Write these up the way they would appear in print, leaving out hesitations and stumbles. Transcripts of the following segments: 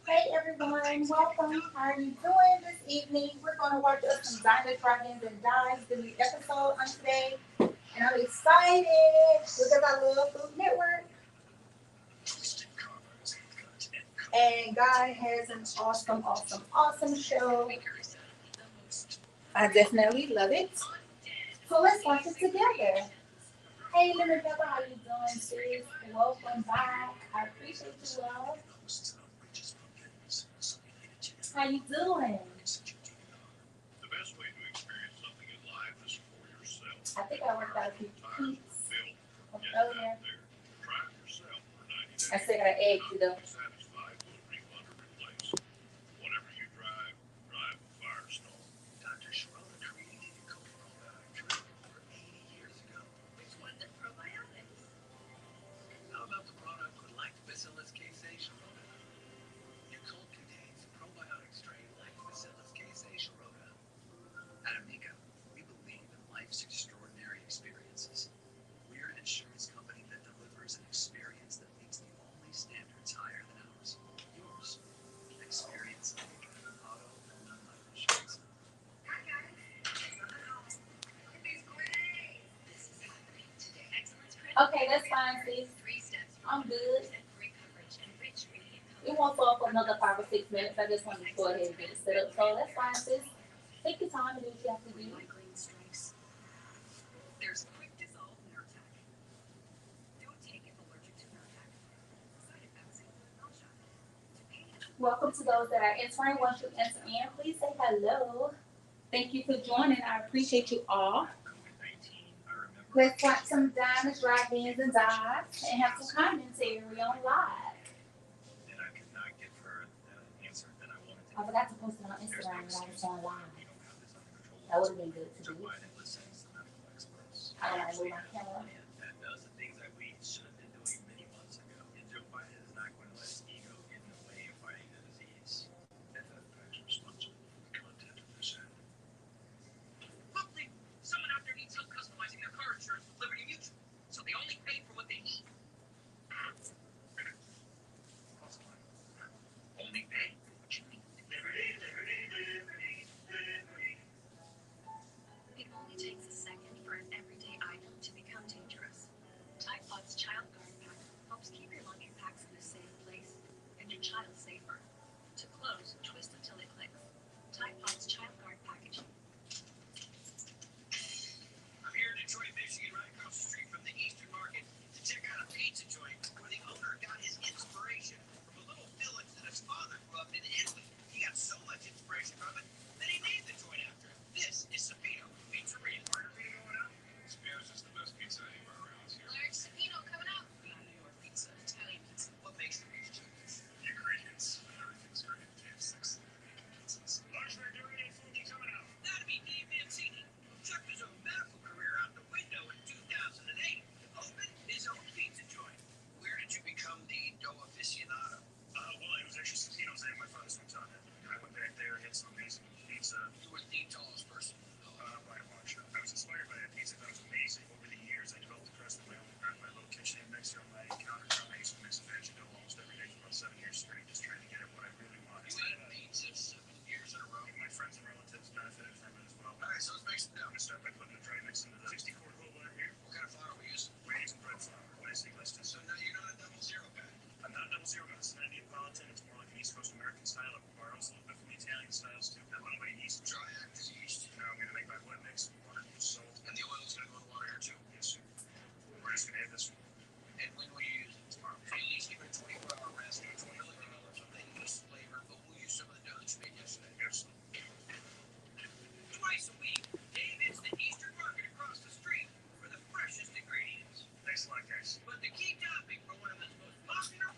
Hey everyone, welcome. How are you doing this evening? We're going to watch us some Diners, Drive-Ins, and Dives, the new episode on today. And I'm excited because I love Food Network. And God has an awesome show. I definitely love it. So let's watch it together. Hey, Lemon Pepper, how you doing, sis? Welcome back. I appreciate you, love. How you doing? I think I worked out a few tweets earlier. I still got an egg to do. Okay, that's fine, sis. I'm good. It won't fall for another 5 or 6 minutes. I just wanted to go ahead and get it set up. So that's fine, sis. Take your time and do what you have to do. Welcome to those that are entering. Once you enter in, please say hello. Thank you for joining. I appreciate you all. Let's watch some Diners, Drive-Ins, and Dives and have some commentary on live. I forgot to post it on Instagram when I was on live. That would have been good to do. I don't want to move my camera.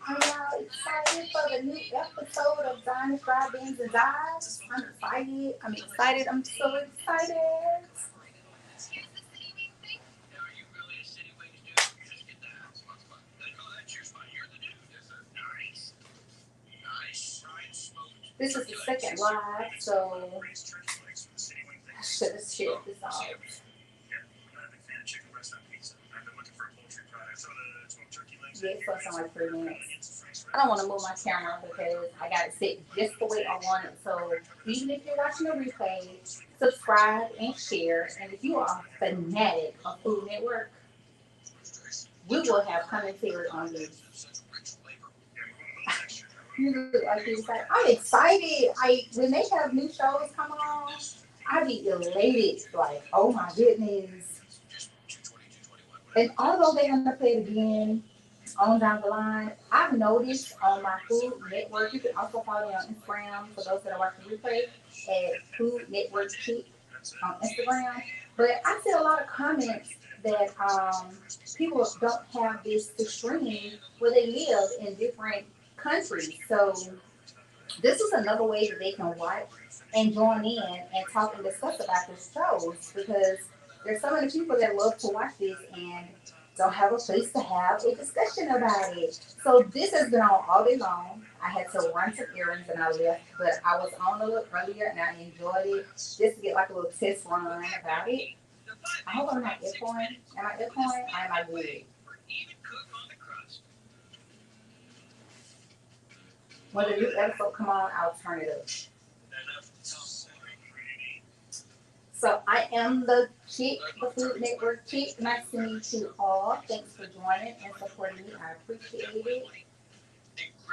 Are y'all excited for the new episode of Diners, Drive-Ins, and Dives? I'm excited. I'm so excited. This is the second live, so I should have shared this out. Yes, for some like 3 minutes. I don't want to move my camera because I got it set just the way I want it. So even if you're watching the replay, subscribe and share. And if you are a fanatic of Food Network, we will have commentary on this. You look like you're excited. I'm excited. When they have new shows coming on, I be elated. Like, oh my goodness. And although they're gonna play it again on down the line, I've noticed on my Food Network, you can also follow me on Instagram for those that are watching the replay at Food Network Chick on Instagram. But I see a lot of comments that people don't have this to stream where they live in different countries. So this is another way that they can watch and join in and talk and discuss about these shows because there's so many people that love to watch this and don't have a place to have a discussion about it. So this has been on all day long. I had to run some errands and I left, but I was on a little earlier and I enjoyed it just to get like a little test run about it. I hope I'm not echoing. Am I echoing? Or am I good? When the new episode come on, I'll turn it up. So I am the chick, the Food Network chick. Nice to meet you all. Thanks for joining and supporting me. I appreciate it.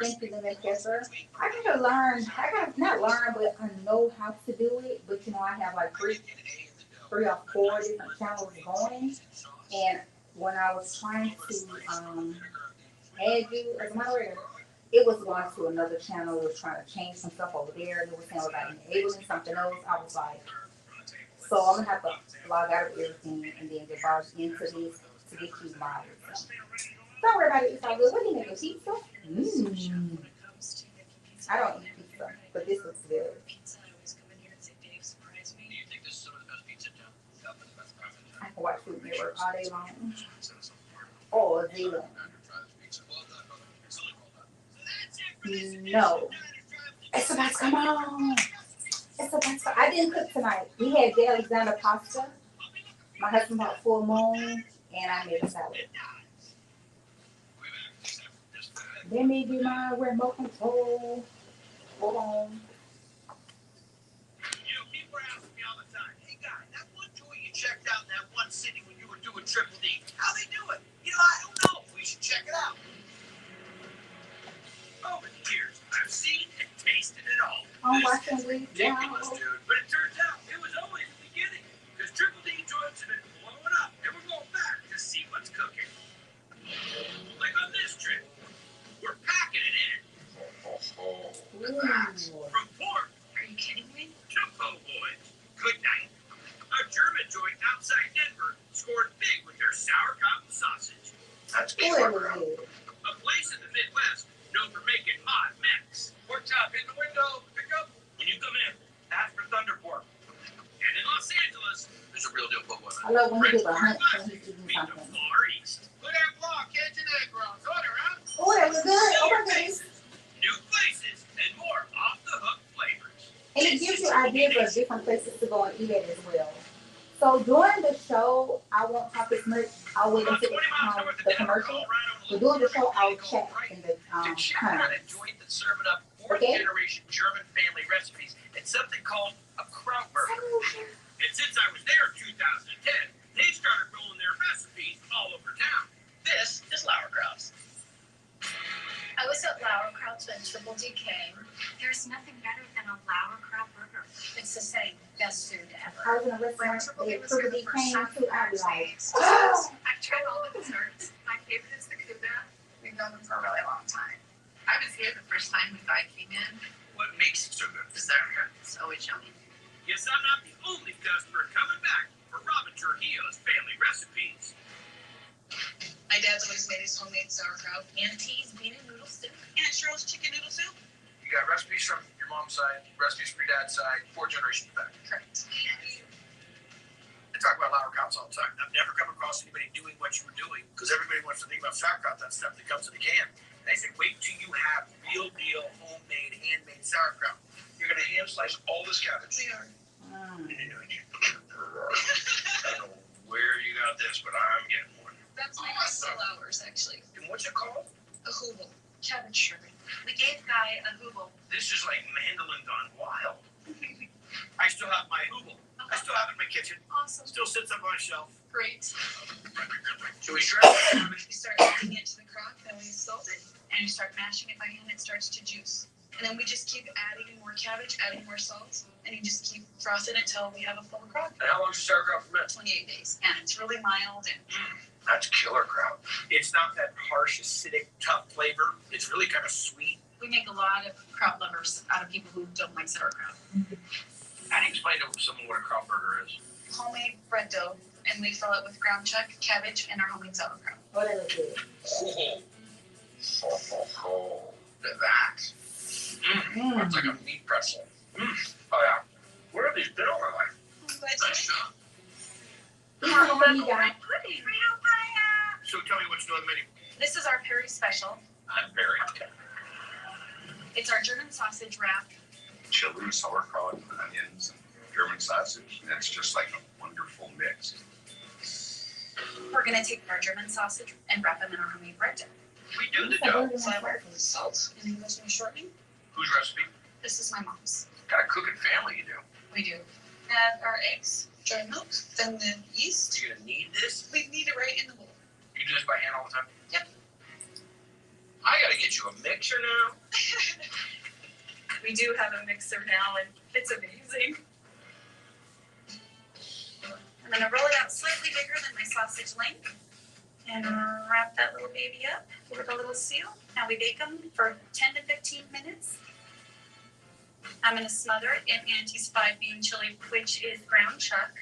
Thank you, Lemon Pepper. I gotta learn. I gotta not learn, but I know how to do it. But you know, I have like three or four different channels going. And when I was trying to add you as a moderator, it was going to another channel. It was trying to change some stuff over there. And it was saying about enabling something else. I was like, so I'm gonna have to log out of everything and then get barged into this to get you modded. So don't worry about it. It's all good. What do you make? Pizza? I don't eat pizza, but this looks good. I can watch Food Network all day long. All day long. No. It's about to come on. I didn't cook tonight. We had J. Alexander pasta. My husband bought full moon, and I made a salad. Let me do my remote control. Hold on. You know, people are asking me all the time, hey, guy, that one joint you checked out in that one city when you were doing Triple D, how they do it? You know, I don't know. We should check it out. Over the years, I've seen and tasted it all. I'm watching with ridiculous, dude. But it turns out it was only the beginning. Because Triple D joints have been blowing up, and we're going back to see what's cooking. Like on this trip, we're packing it in. From pork. Are you kidding me? To po' boys. Good night. A German joint outside Denver scored big with their sauerkraut and sausage. That's sauerkraut. A place in the Midwest known for making hot mix. Pork chop in the window. Pick up when you come in. Ask for Thunder Pork. And in Los Angeles, there's a real deal po' boy. I love when he does a hunt and he's eating something. Far East. Put that block, Cajun egg rolls. Order, huh? Oh, that was good. Oh my goodness. New places and more off the hook flavors. And it gives you ideas of different places to go and eat at as well. So during the show, I won't talk as much. I'll wait until the commercial. But during the show, I'll check in the comments. Joint that's serving up fourth-generation German family recipes. It's something called a Krautburger. And since I was there in 2010, they started rolling their recipes all over town. This is Lauerkraut's. I was at Lauerkraut's when Triple D came. There's nothing better than a Lauerkraut burger. It's the same. Best food ever. I was in a restaurant that Triple D came to. I was like, I've tried all the desserts. My favorite is the Cuba. We've known them for a really long time. I was here the first time the guy came in. What makes it so good? The sauerkraut. It's always yummy. Yes, I'm not the only customer coming back for Robin Trujillo's family recipes. My dad's always made his homemade sauerkraut. Auntie's bean and noodle soup. Aunt Cheryl's chicken noodle soup. You got recipes from your mom's side, recipes from your dad's side, 4 generations back. Correct. They talk about Lauerkraut's all the time. I've never come across anybody doing what you were doing because everybody wants to think about sauerkraut, that stuff that comes in a can. And I said, wait till you have real deal, homemade, handmade sauerkraut. slice all this cabbage. We are. I don't know where you got this, but I'm getting one. That's my awesome. Ours, actually. And what's it called? A hooble. Cabbage sherbet. We gave Guy a hooble. This is like mandolin gone wild. I still have my hooble. I still have it in my kitchen. Awesome. Still sits up on a shelf. Great. So we shred the cabbage. We start adding it to the crock, then we salt it, and you start mashing it by hand. It starts to juice. And then we just keep adding more cabbage, adding more salt, and you just keep frothing it till we have a full crock. And how long does sauerkraut ferment? 28 days. And it's really mild and That's killer kraut. It's not that harsh, acidic, tough flavor. It's really kind of sweet. we make a lot of kraut lovers out of people who don't like sauerkraut. How do you explain to someone what a kraut burger is? Homemade bread dough, and we fill it with ground chuck, cabbage, and our homemade sauerkraut. Oh, that looks good. That. That's like a meat pretzel. Oh yeah. Where have these been all my life? Nice job. What do you got? Pudding. So tell me what's new on the menu. This is our Perry special. I'm very It's our German sausage wrap. Chili, sauerkraut, onions, and German sausage. And it's just like a wonderful mix. We're gonna take our German sausage and wrap them in our homemade bread dough. We do the dough. Flour, salt, and then goes in shortening. Whose recipe? This is my mom's. Got a cooking family you do. We do. Add our eggs, dry milk, then the yeast. You gonna need this? We knead it right in the bowl. You do this by hand all the time? Yep. I gotta get you a mixer now. We do have a mixer now, and it's amazing. I'm gonna roll it out slightly bigger than my sausage length, and wrap that little baby up with a little seal. Now we bake them for 10 to 15 minutes. I'm gonna smother it in Auntie's 5-bean chili, which is ground chuck,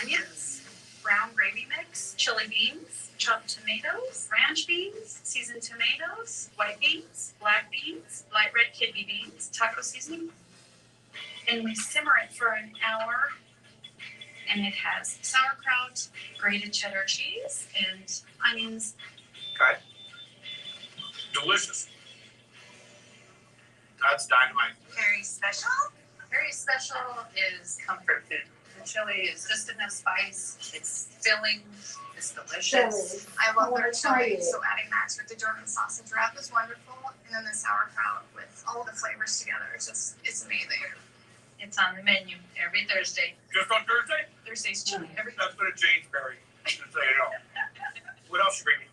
onions, brown gravy mix, chili beans, chopped tomatoes, ranch beans, seasoned tomatoes, white beans, black beans, light red kidney beans, taco seasoning. And we simmer it for an hour. And it has sauerkraut, grated cheddar cheese, and onions. Okay. Delicious. That's dynamite. Very special. Very special is comfort food. The chili is just enough spice. It's filling. It's delicious. I love wanna their try chili, it. so adding that with the German sausage wrap is wonderful, and then the sauerkraut with all the flavors together is just, it's amazing. It's on the menu every Thursday. Just on Thursday? Thursday's chili. Every That's gonna change, Barry. Just so you know. What else you bringing?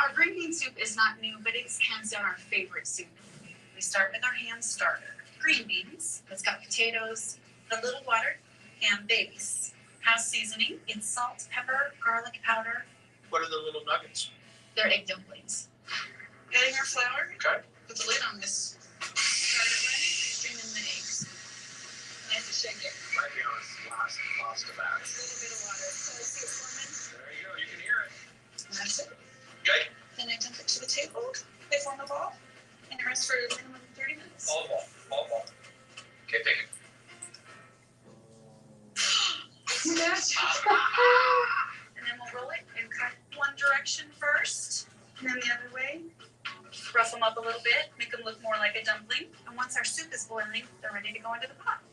Our green bean soup is not new, but it's hands down our favorite soup. We start with our hand starter. Green beans. It's got potatoes, a little water, and base. Has seasoning. It's salt, pepper, garlic powder. What are the little nuggets? They're egg dumplings. Adding our flour. Okay. Put the lid on this. Start it running. Stream in the eggs. And I have to shake it. Might be on its last of that. A little bit of water. So I see it forming. There you go. You can hear it. And that's it. Okay. Then I dump it to the table. They form a ball. And it rests for a minimum of 30 minutes. All ball. Okay, take it. Magic. And then we'll roll it and cut one direction first, and then the other way. Rough them up a little bit, make them look more like a dumpling. And once our soup is boiling, they're ready to go into the pot.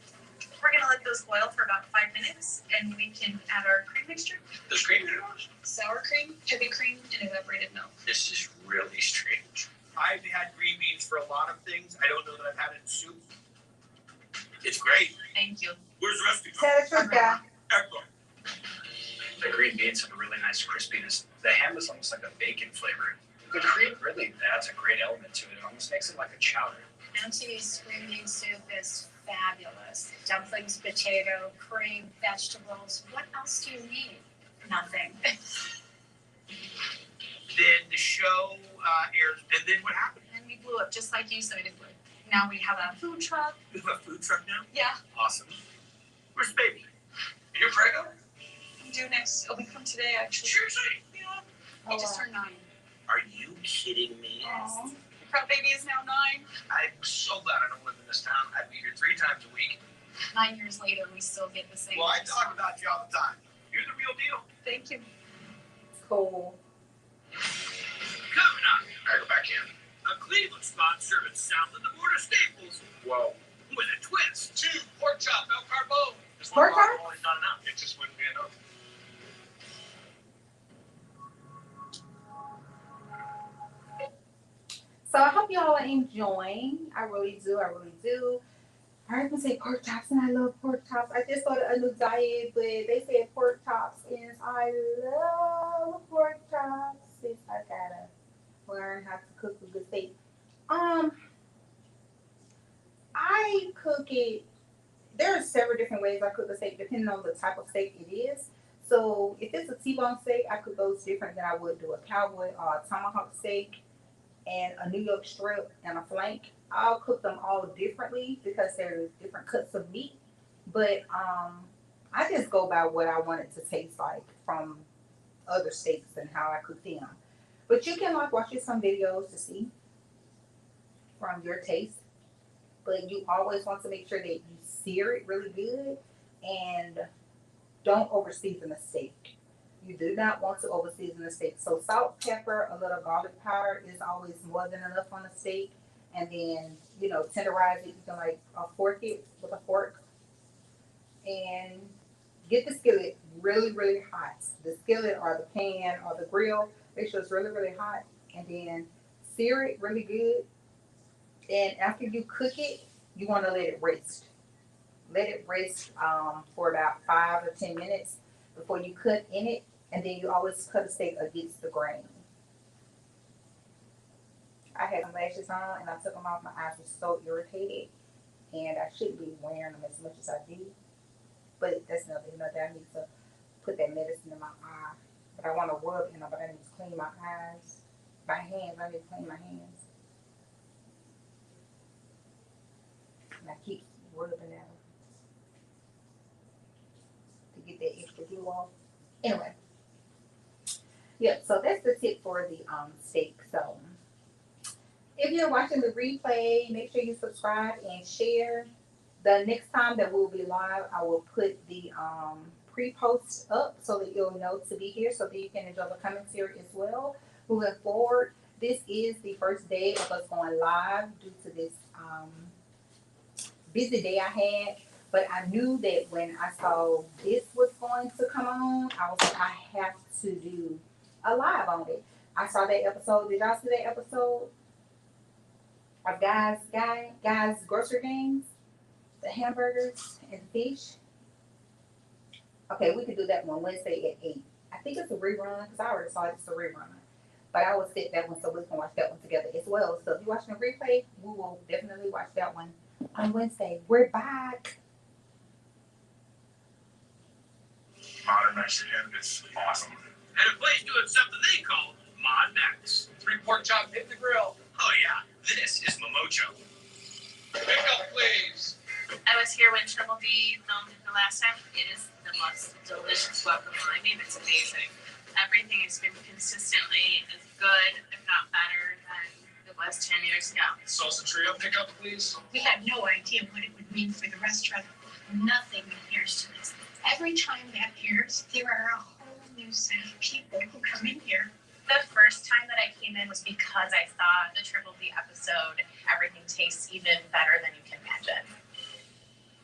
We're gonna let those boil for about 5 minutes, and we can add our cream mixture. There's cream in it. Sour cream, heavy cream, and evaporated milk. This is really strange. I've had green beans for a lot of things. I don't know that I've had it in soup. It's great. Thank you. Where's the recipe? Saratoga. Excellent. The green beans have a really nice crispiness. The ham is almost like a bacon flavor. The cream really adds a great element to it. It almost makes it like a chowder. Auntie's green bean soup is fabulous. Dumplings, potato, cream, vegetables. What else do you need? Nothing. Then the show airs, and then what happened? And we blew up just like you said it would. Now we have a food truck. You have a food truck now? Yeah, Awesome. Where's the baby? And you're pregnant? we do next. A week from today, actually. Seriously? Yeah. He just turned 9. Are you kidding me? The crab baby is now 9. I'm so glad I don't live in this town. I'd be here 3 times a week. 9 years later, we still get the same. Well, I talk about you all the time. You're the real deal. Thank you. Cool. Coming up. I go back in. A Cleveland spot serving south of the border staples. Whoa. with a twist. 2 pork chop, El Carbone. Just Pork one chop? guacamole is not enough. It just wouldn't be enough. So I hope y'all are enjoying. I really do. I really do. I was gonna say pork chops, and I love pork chops. I just started a new diet, but they said pork chops, and I love pork chops. Since I gotta learn how to cook a good steak. I cook it. There are several different ways I cook a steak, depending on the type of steak it is. So if it's a T-bone steak, I cook those different than I would do a cowboy or a tomahawk steak and a New York strip and a flank. I'll cook them all differently because there's different cuts of meat. But I just go by what I want it to taste like from other steaks and how I cook them. But you can like watch some videos to see from your taste. But you always want to make sure that you sear it really good and don't over season the steak. You do not want to over season the steak. So salt, pepper, a little garlic powder is always more than enough on a steak. And then, tenderize it. You can like fork it with a fork and get the skillet really, really hot. The skillet or the pan or the grill, make sure it's really, really hot. And then sear it really good. And after you cook it, you want to let it rest. Let it rest for about 5 or 10 minutes before you cut in it. And then you always cut a steak against the grain. I had some lashes on and I took them off. My eyes were so irritated. And I shouldn't be wearing them as much as I do. But that's nothing. I need to put that medicine in my eye. But I want to rub in them, but I need to clean my eyes. My hands, I need to clean my hands. And I keep rubbing at them to get that extra glue off. Anyway. Yeah, so that's the tip for the steak. So if you're watching the replay, make sure you subscribe and share. The next time that we'll be live, I will put the pre-post up so that you'll know to be here so that you can enjoy the commentary as well. Moving forward, this is the first day of us going live due to this busy day I had. But I knew that when I saw this was going to come on, I was like, I have to do a live on it. I saw that episode. Did y'all see that episode of Guys Grocery Games? The hamburgers and fish. Okay, we could do that one Wednesday at 8. I think it's a rerun because I already saw it's a rerun. But I will set that one so we can watch that one together as well. So if you're watching the replay, we will definitely watch that one on Wednesday. We're back. Modern Mexican is awesome. At a place doing something they call Mod Max. 3 pork chop, hit the grill. Oh yeah, this is Momocho. Pick up, please. I was here when Triple D filmed it the last time. It is the most delicious guacamole. I mean, it's amazing. Everything has been consistently as good, if not better, than it was 10 years ago. Salsa trio, pick up, please. We had no idea what it would mean for the restaurant. Nothing compares to this. Every time that airs, there are a whole new set of people who come in here. The first time that I came in was because I saw the Triple D episode. Everything tastes even better than you can imagine.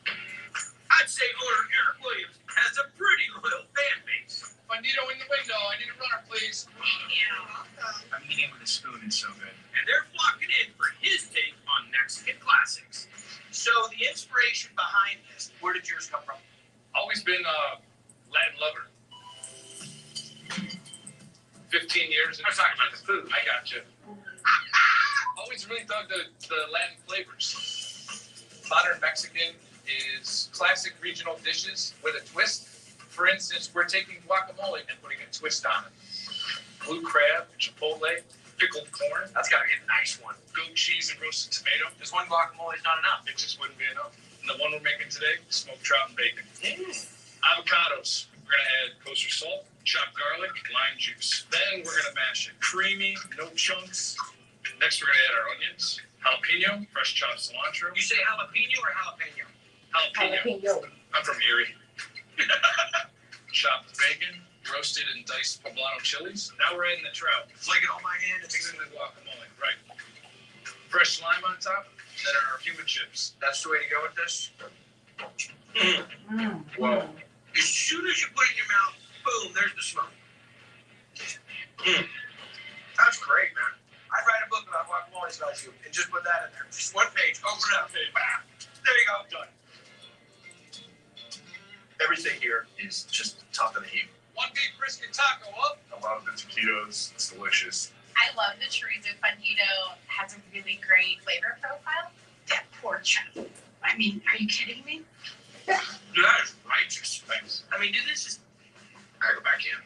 I'd say owner Eric Williams has a pretty loyal fan base. Bandito in the window. I need a runner, please. Yeah. I'm eating with a spoon. It's so good. And they're flocking in for his take on Mexican classics. So the inspiration behind this, where did yours come from? Always been a Latin lover. 15 years. I was talking about the food. I got you. Always really dug the Latin flavors. Modern Mexican is classic regional dishes with a twist. For instance, we're taking guacamole and putting a twist on it. Blue crab, chipotle, pickled corn. That's gotta be a nice one. Goat cheese and roasted tomato. Just one guacamole is not enough. It just wouldn't be enough. And the one we're making today, smoked trout and bacon. Avocados. We're gonna add kosher salt, chopped garlic, lime juice. Then we're gonna mash it. Creamy, no chunks. Next we're gonna add our onions, jalapeno, fresh chopped cilantro. You say jalapeno or jalapeno? Jalapeno. I'm from Erie. Chopped bacon, roasted and diced poblano chilies. Now we're adding the trout. Flick it on my hand and Mix in the guacamole, right. Fresh lime on top. then our human chips. That's the way to go with this. Whoa. As soon as you put it in your mouth, boom, there's the smoke. That's great, man. I'd write a book about guacamole smells you and just put that in there. Just one page, open it up, bam. There you go, done. Everything here is just top of the heap. One big brisket taco up. I love the taquitos. It's delicious. I love the chorizo fajito. Has a really great flavor profile. That pork chop. I mean, are you kidding me? That is righteous. Thanks. I mean, dude, this is. I gotta go back in.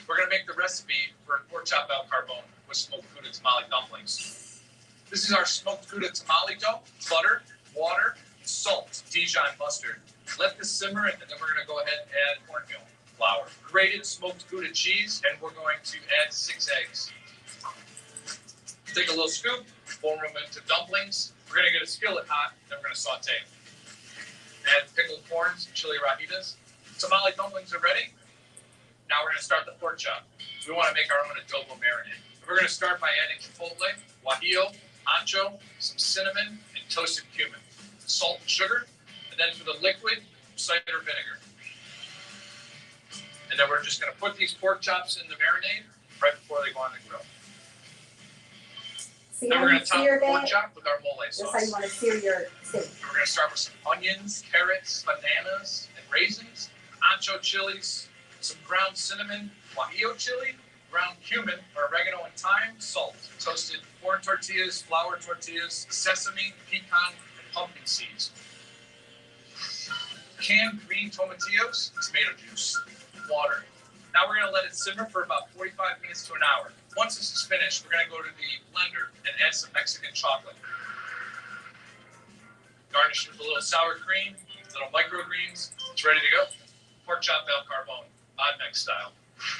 We're gonna make the recipe for pork chop al carbone with smoked Gouda tamale dumplings. This is our smoked Gouda tamale dough, butter, water, salt, Dijon mustard. Let this simmer, and then we're gonna go ahead and add cornmeal flour, grated smoked Gouda cheese, and we're going to add 6 eggs. Take a little scoop, form them into dumplings. We're gonna get a skillet hot, then we're gonna saute. Add pickled corns and chili rajitas. Tamale dumplings are ready. Now we're gonna start the pork chop. We wanna make our own adobo marinade. We're gonna start by adding chipotle, guajillo, ancho, some cinnamon, and toasted cumin. Salt and sugar, and then for the liquid, cider vinegar. And then we're just gonna put these pork chops in the marinade right before they go on the grill. See Then how we're you gonna top sear the pork that? chop with our mole That's how you sauce. want to sear your steak. We're gonna start with some onions, carrots, bananas, and raisins, ancho chilies, some ground cinnamon, guajillo chili, ground cumin or oregano and thyme, salt, toasted corn tortillas, flour tortillas, sesame, pecan, and pumpkin seeds. Canned green tomatillos, tomato juice, water. Now we're gonna let it simmer for about 45 minutes to an hour. Once this is finished, we're gonna go to the blender and add some Mexican chocolate. Garnish with a little sour cream, little microgreens. It's ready to go. Pork chop al carbone, Bodmex style.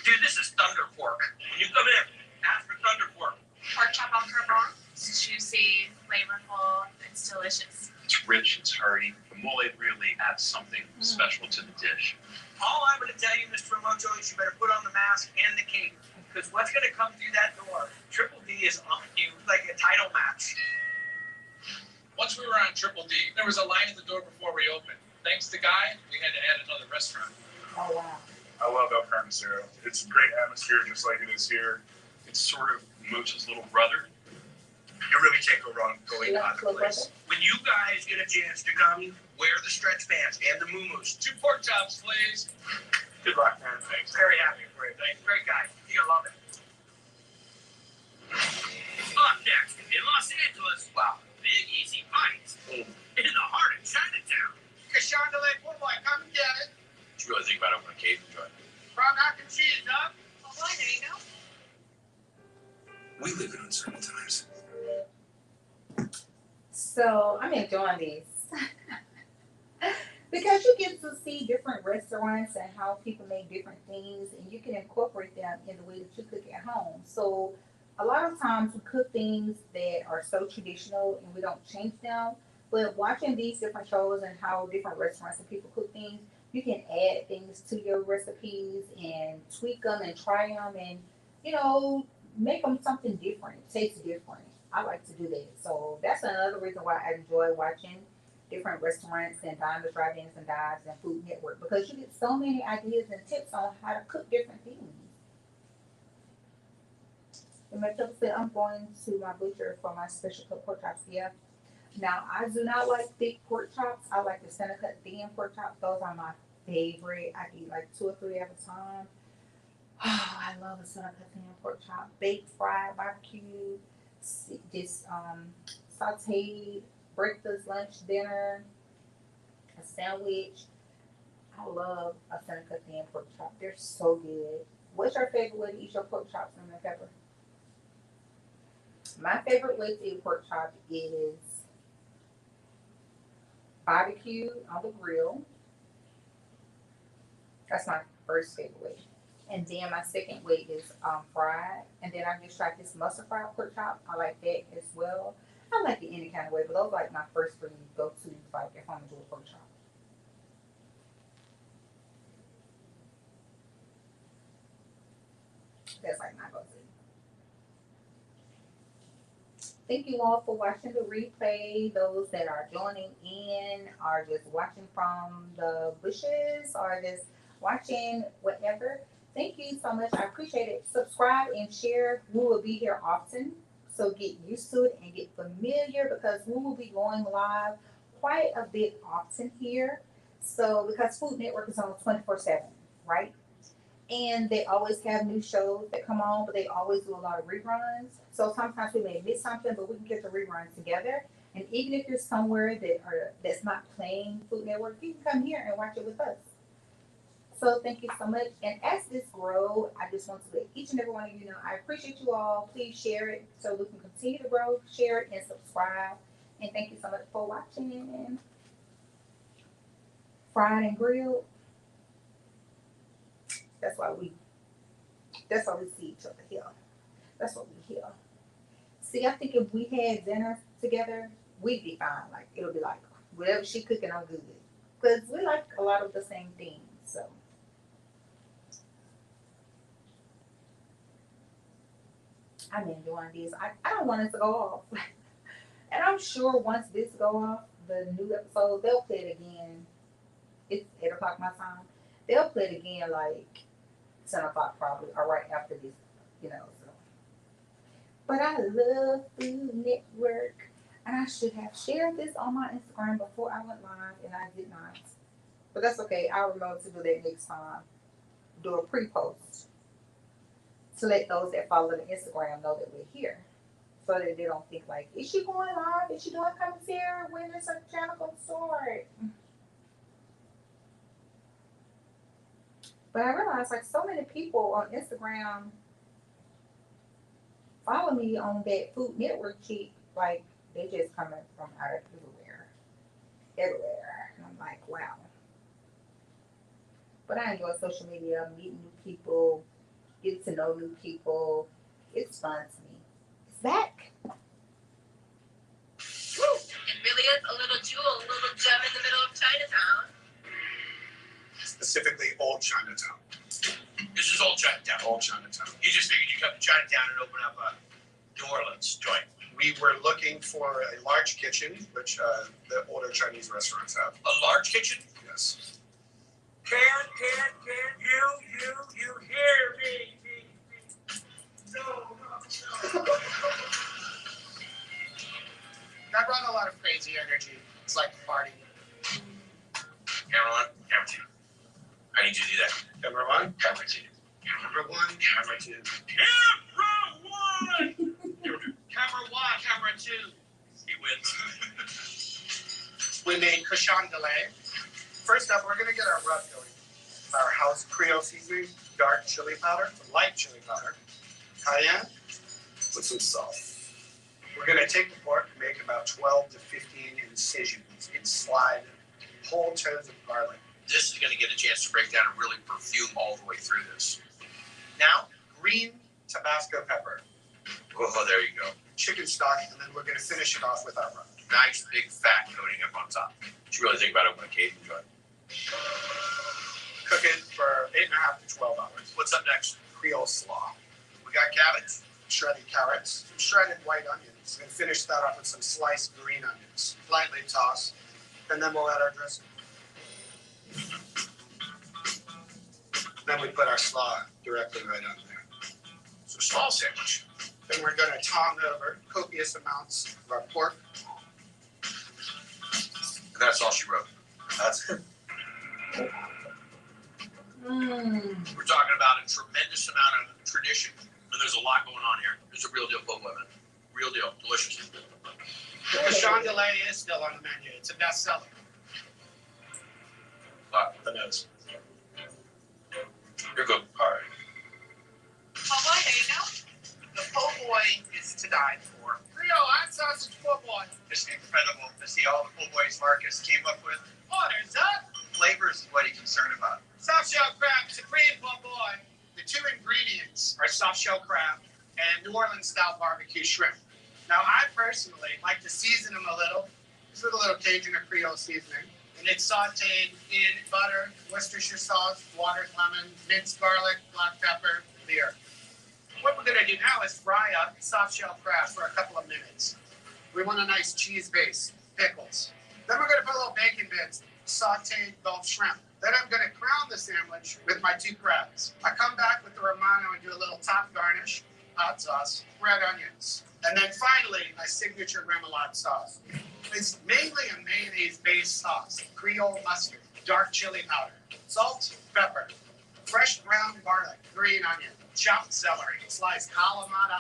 Dude, this is thunder pork. When you come in, ask for thunder pork. Pork chop al carbone. It's juicy, flavorful. It's delicious. It's rich, it's hearty. The mole really adds something special to the dish. All I'm going to tell you, Mr. Remoto, is you better put on the mask and the cape. Because what's going to come through that door, Triple D is on you like a title match. Once we were on Triple D, there was a line at the door before we opened. Thanks to Guy, we had to add another restaurant. Oh wow. I love El Carnicero. It's a great atmosphere just like it is here. It's sort of Mooch's little brother. You really can't go wrong going Yeah, to the place. When you guys get a chance to come, wear the stretch pants and the muumuus. 2 pork chops, please. Good luck, man. Thanks. Very happy for you. Thanks. Great guy. You're gonna love it. Up next, in Los Angeles, wow, Big Easy Bites. In the heart of Chinatown. Chandelier Boy, come and get it. Did you really think about opening a cave and joining? From mac and cheese, huh? Oh boy, there you go. We live in uncertain times. So I'm enjoying this because you get to see different restaurants and how people make different things, and you can incorporate them in the way that you cook at home. So a lot of times we cook things that are so traditional and we don't change them. But watching these different shows and how different restaurants and people cook things, you can add things to your recipes and tweak them and try them and, you know, make them something different, taste different. I like to do that. So that's another reason why I enjoy watching different restaurants and dine the drive-ins and dives and Food Network, because you get so many ideas and tips on how to cook different things. And my couple said I'm going to my butcher for my special cut pork chops. Yeah. Now I do not like thick pork chops. I like the center cut thin pork chops. Those are my favorite. I eat like 2 or 3 at a time. Oh, I love a center cut thin pork chop. Baked, fried, barbecue, just sauteed, breakfast, lunch, dinner, a sandwich. I love a center cut thin pork chop. They're so good. What's your favorite way to eat your pork chops, Lemon Pepper? My favorite way to eat pork chop is barbecue on the grill. That's my first favorite way. And then my second way is fried. And then I just tried this mustard fried pork chop. I like that as well. I like it any kind of way, but those are like my first 3 go-tos like if I'm gonna do a pork chop. That's like my go-to. Thank you all for watching the replay. Those that are joining in, are just watching from the bushes, or just watching whatever. Thank you so much. I appreciate it. Subscribe and share. We will be here often. So get used to it and get familiar, because we will be going live quite a bit often here. So because Food Network is on 24/7, right? And they always have new shows that come on, but they always do a lot of reruns. So sometimes we may miss something, but we can get the reruns together. And even if you're somewhere that's not playing Food Network, you can come here and watch it with us. So thank you so much. And as this grows, I just want to let each and every one of you know I appreciate you all. Please share it so we can continue to grow. Share it and subscribe. And thank you so much for watching. Fried and grilled. That's why we see each other here. That's what we hear. See, I think if we had dinner together, we'd be fine. Like, it'll be like, whatever she cooking, I'm good. Because we like a lot of the same things. So, I'm enjoying this. I don't want it to go off. And I'm sure once this go off, the new episode, they'll play it again. It's 8 o'clock my time. They'll play it again like 10 o'clock probably, or right after this, So. But I love Food Network, and I should have shared this on my Instagram before I went live, and I did not. But that's okay. I'll remember to do that next time. Do a pre-post to let those that follow the Instagram know that we're here, so that they don't think like, is she going live? Is she doing commentary? When is her channel going to start? But I realized like so many people on Instagram follow me on that Food Network cheat, like they just coming from out of everywhere. And I'm like, wow. But I enjoy social media, meeting new people, getting to know new people. It's fun to me. It's back. It really is a little jewel, a little gem in the middle of Chinatown. Specifically, Old Chinatown. This is Old Chinatown. Old Chinatown. You just figured you'd come to Chinatown and open up a New Orleans joint. We were looking for a large kitchen, which the older Chinese restaurants have. A large kitchen? Yes. Can you hear me? No. I brought a lot of crazy energy. It's like a party. Camera 1, camera 2. I need you to do that. Camera 1, Camera 2. camera 1, camera 2. Camera 1! Camera 1, camera 2. He wins. We made cochon de lait. First up, we're going to get our rub going. Our house Creole seasoning, dark chili powder, light chili powder, cayenne, with some salt. We're going to take the pork and make about 12 to 15 incisions and slide whole toes of garlic. This is going to get a chance to break down and really perfume all the way through this. Now, green Tabasco pepper, Oh, there you go. chicken stock, and then we're going to finish it off with our rub. Nice big fat coating up on top. You should really think about opening a Cajun joint. Cook it for 8.5 to 12 hours. What's up next? Creole slaw, We got cabbage. shredded carrots, and shredded white onions. We're going to finish that off with some sliced green onions, lightly tossed, and then we'll add our dressing. Then we put our slaw directly right on there. So small sandwich. Then we're going to tong over copious amounts of our pork. And that's all she wrote. That's it. We're talking about a tremendous amount of tradition, and there's a lot going on here. It's a real deal full women. Real deal. Delicious. The chandelier is still on the menu. It's a bestseller. The nose. You're good. All right. Oh boy, there you go. The po' boy is to die for. Rio, hot sausage po' boy. It's incredible to see all the po' boys Marcus came up with. Orders up. Flavors is what he's concerned about. Soft shell crab, supreme po' boy. The two ingredients are soft shell crab and New Orleans style barbecue shrimp. Now, I personally like to season them a little, just with a little Cajun or Creole seasoning. And it's sauteed in butter, Worcestershire sauce, watered lemon, minced garlic, black pepper, beer. What we're going to do now is fry up soft shell crab for a couple of minutes. We want a nice cheese base, pickles. Then we're gonna put a little bacon bits, sauteed Gulf shrimp. Then I'm gonna crown the sandwich with my 2 crabs. I come back with the Romano and do a little top garnish, hot sauce, red onions. And then finally, my signature remoulade sauce. It's mainly a mayonnaise-based sauce, Creole mustard, dark chili powder, salt, pepper, fresh ground garlic, green onion, chopped celery, sliced Kalamata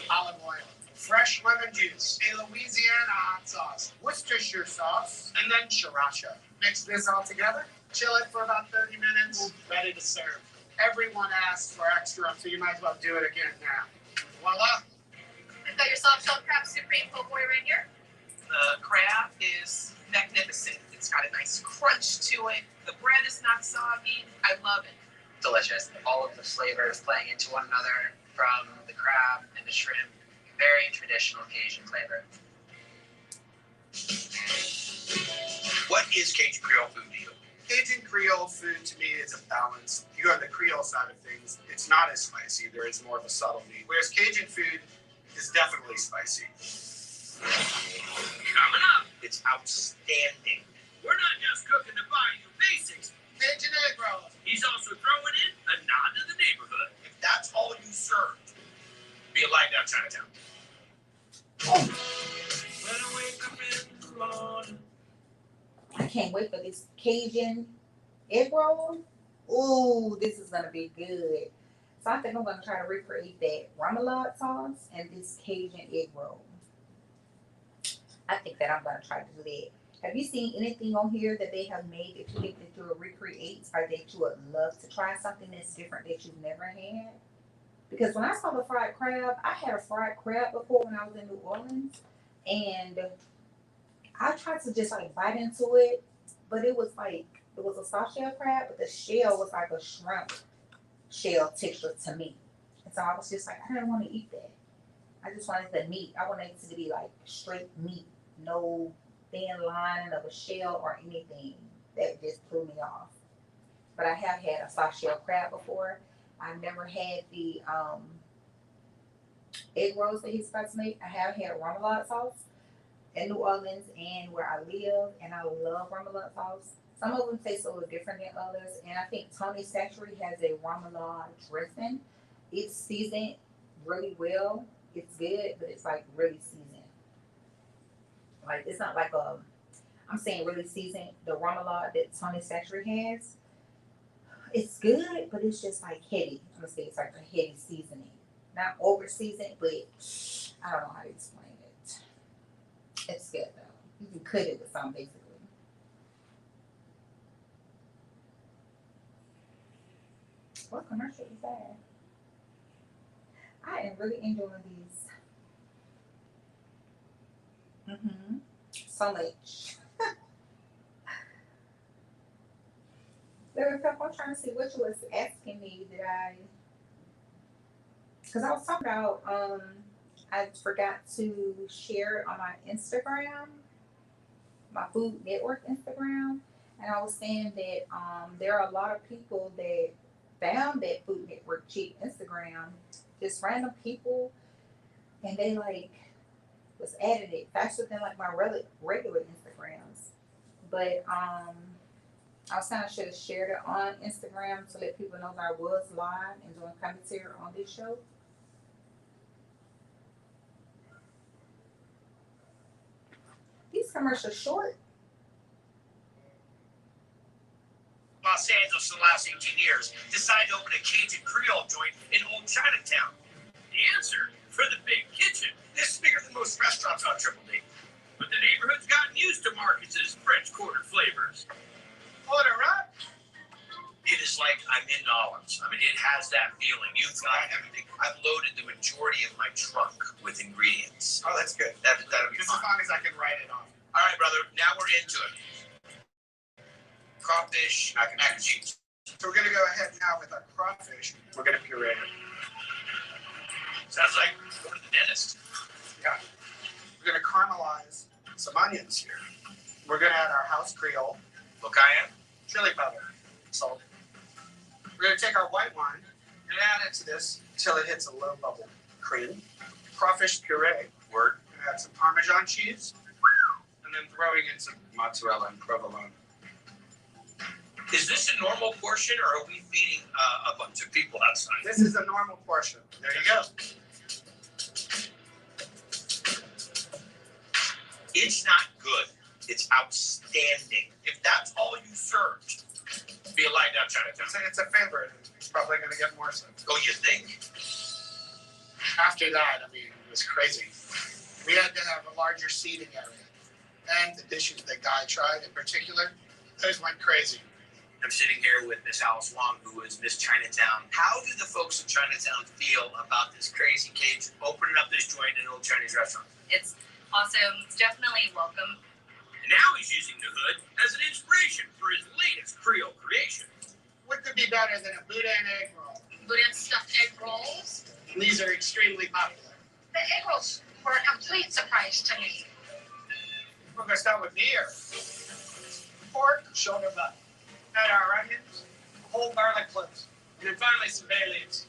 olive oil, fresh lemon juice, a Louisiana hot sauce, Worcestershire sauce, and then sriracha. Mix this all together, chill it for about 30 minutes, ready to serve. Everyone asks for extra, so you might as well do it again now. Voila! We've got your soft shell crab supreme po' boy right here. The crab is magnificent. It's got a nice crunch to it. The bread is not soggy. I love it. Delicious. All of the flavors playing into one another, from the crab and the shrimp. Very traditional Cajun flavor. What is Cajun Creole food to you? Cajun Creole food to me is a balance. If you go on the Creole side of things, it's not as spicy. There is more of a subtlety. Whereas Cajun food is definitely spicy. Coming up, it's outstanding. We're not just cooking the Bayou basics. Cajun egg roll. He's also throwing in a nod to the neighborhood. If that's all you serve, be a light down Chinatown. I can't wait for this Cajun egg roll. Ooh, this is gonna be good. So I think I'm gonna try to recreate that remoulade sauce and this Cajun egg roll. I think that I'm gonna try to do that. Have you seen anything on here that they have made that you think that you would recreate, or that you would love to try something that's different that you've never had? Because when I saw the fried crab, I had a fried crab before when I was in New Orleans, and I tried to just like bite into it, but it was a soft shell crab, but the shell was like a shrimp shell texture to me. And so I was just like, I didn't want to eat that. I just wanted the meat. I wanted it to be like straight meat, no thin line of a shell or anything. That just threw me off. But I have had a soft shell crab before. I've never had the egg rolls that he's about to make. I have had remoulade sauce in New Orleans and where I live, and I love remoulade sauce. Some of them taste a little different than others, and I think Tony Statuary has a remoulade dressing. It's seasoned really well. It's good, but it's like really seasoned. Like, it's not like I'm saying really seasoned. The remoulade that Tony Statuary has, it's good, but it's just like heavy. I'm gonna say it's like a heavy seasoning. Not over seasoned, but I don't know how to explain it. It's good though. You can cut it with something basically. What commercial is that? I am really enjoying these. So much. I'm trying to see what you was asking me because I was talking about, I forgot to share it on my Instagram, my FoodNetwork Instagram, and I was saying that there are a lot of people that found that FoodNetwork cheap Instagram, just random people, and they like was added it faster than like my regular Instagrams. But I was kind of should have shared it on Instagram to let people know that I was live and doing commentary on this show. These commercials short. Los Angeles for the last 18 years decided to open a Cajun Creole joint in Old Chinatown. The answer? For the big kitchen. This is bigger than most restaurants on Triple D. But the neighborhood's gotten used to Marcus's French Quarter flavors. Order up. It is like I'm in Olives. I mean, it has that feeling. You've got everything. I've loaded the majority of my trunk with ingredients. Oh, that's good. That'll be Just fine. as long as I can write it off. All right, brother. Now we're into it. Crawfish, mac and cheese. So we're gonna go ahead now with our crawfish. We're gonna puree it. Sounds like going to the dentist. Yeah. We're gonna caramelize some onions here. We're gonna add our house Creole, Cayenne, chili powder, salt. We're gonna take our white wine and add it to this until it hits a low bubble. Cream, crawfish puree, word, and add some Parmesan cheese, and then throwing in some mozzarella and provolone. Is this a normal portion, or are we feeding a bunch of people outside? This is a normal portion. There you go. It's not good. It's outstanding. If that's all you served, be a lie down Chinatown. It's a favorite. It's probably going to get more so. Oh, you think? After that, I mean, it was crazy. We had to have a larger seating area. And the dishes that Guy tried in particular, those went crazy. I'm sitting here with Miss Alice Wong, who is Miss Chinatown. How do the folks in Chinatown feel about this crazy Cajun opening up this joint in an old Chinese restaurant? It's awesome. It's definitely welcome. And now he's using the hood as an inspiration for his latest Creole creation. What could be better than a boudin egg roll? Boudin stuffed egg rolls. And these are extremely popular. The egg rolls were a complete surprise to me. We're going to start with beer. Pork, shoulder butt. Add our onions, whole garlic cloves, and then finally some bay leaves.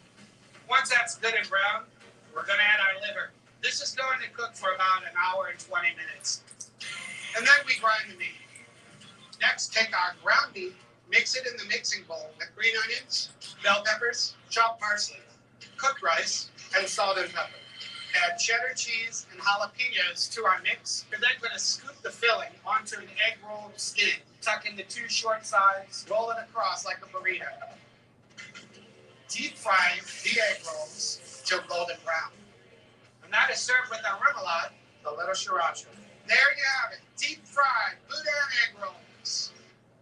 Once that's good and brown, we're going to add our liver. This is going to cook for about an hour and 20 minutes. And then we grind the meat. Next, take our ground beef, mix it in the mixing bowl with green onions, bell peppers, chopped parsley, cooked rice, and salt and pepper. Add cheddar cheese and jalapenos to our mix. We're then going to scoop the filling onto an egg roll skin. Tuck in the two short sides, roll it across like a burrito. Deep fry the egg rolls till golden brown. And that is served with our remoulade, the little sriracha. There you have it, deep fried boudin egg rolls.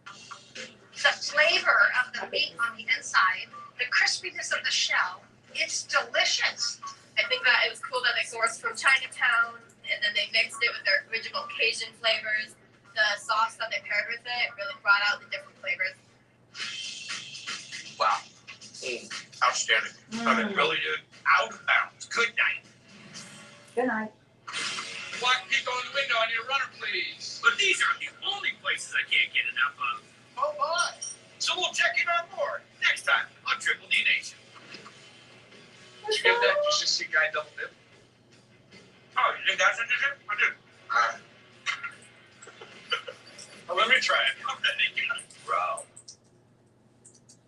The flavor of the meat on the inside, the crispiness of the shell, it's delicious. I think that it was cool that they sourced from Chinatown and then they mixed it with their original Cajun flavors. The sauce that they paired with it really brought out the different flavors. Wow. Outstanding. I mean, really, dude. Out of bounds. Good night. Good night. Black people in the window, I need a runner, please. But these aren't the only places I can't get enough of. Oh boy. So we'll check in on more next time on Triple D Nation. Did you get that? You should see Guy double dip. Oh, you think that's a dip? I did. Well, let me try it. Bro.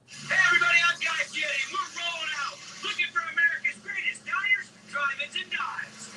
Hey everybody, I'm Guy Fieri. We're rolling out, looking for America's greatest diners, drive-ins, and dives.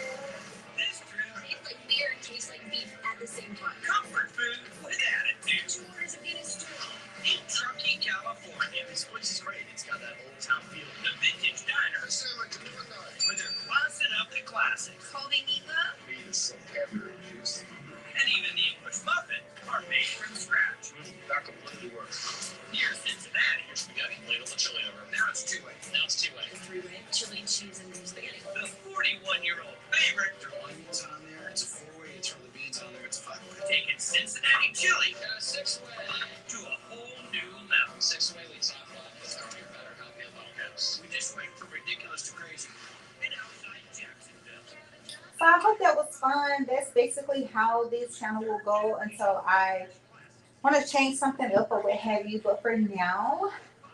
This trip, Tastes like beer and tastes like beef at the same time. comfort food with attitude. Where's it getting strong? In Truckee, California. This place is great. It's got that old town feel. The vintage diner, where they're classing up the classics. Holding Eva? Meat is so tender and juicy. And even the English muffin are made from scratch. That completely works. Near Cincinnati, Spaghetti, ladle the chili over. now it's two-way. Now it's two-way. 3-way, chili, cheese, and spaghetti. The 41-year-old favorite, There are onions on there. It's a 4-way. It's from the beans on there. It's a 5-way. taking Cincinnati chili Got a 6-way. to a whole new level. 6-way leads off with our beer better copy of all caps. We just went from ridiculous to crazy. And outside Jacksonville. So I hope that was fun. That's basically how this channel will go until I want to change something up or what have you. But for now,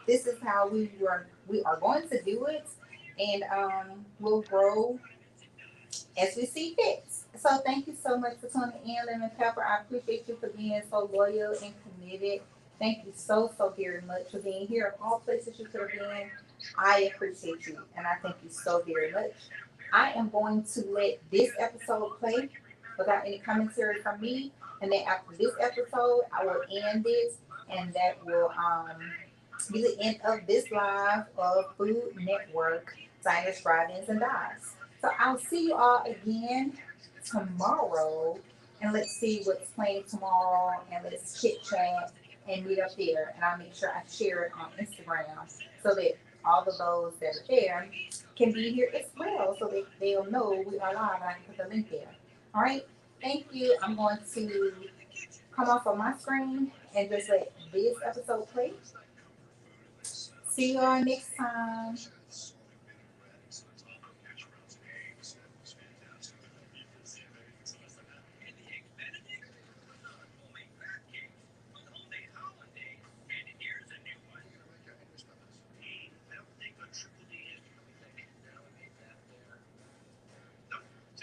this is how we are going to do it, and we'll grow as we see fit. So thank you so much for tuning in, Lemon Pepper. I appreciate you for being so loyal and committed. Thank you so very much for being here. All places you could have been, I appreciate you, and I thank you so very much. I am going to let this episode play without any commentary from me, and then after this episode, I will end this, and that will be the end of this live of Food Network Diners, Drive-Ins, and Dives. So I'll see you all again tomorrow, and let's see what's playing tomorrow, and let's chit chat and meet up there. And I'll make sure I share it on Instagram so that all of those that are there can be here as well, so that they'll know we are live, and I can put the link there. All right, thank you. I'm going to come off of my screen and just let this episode play. See you all next time. So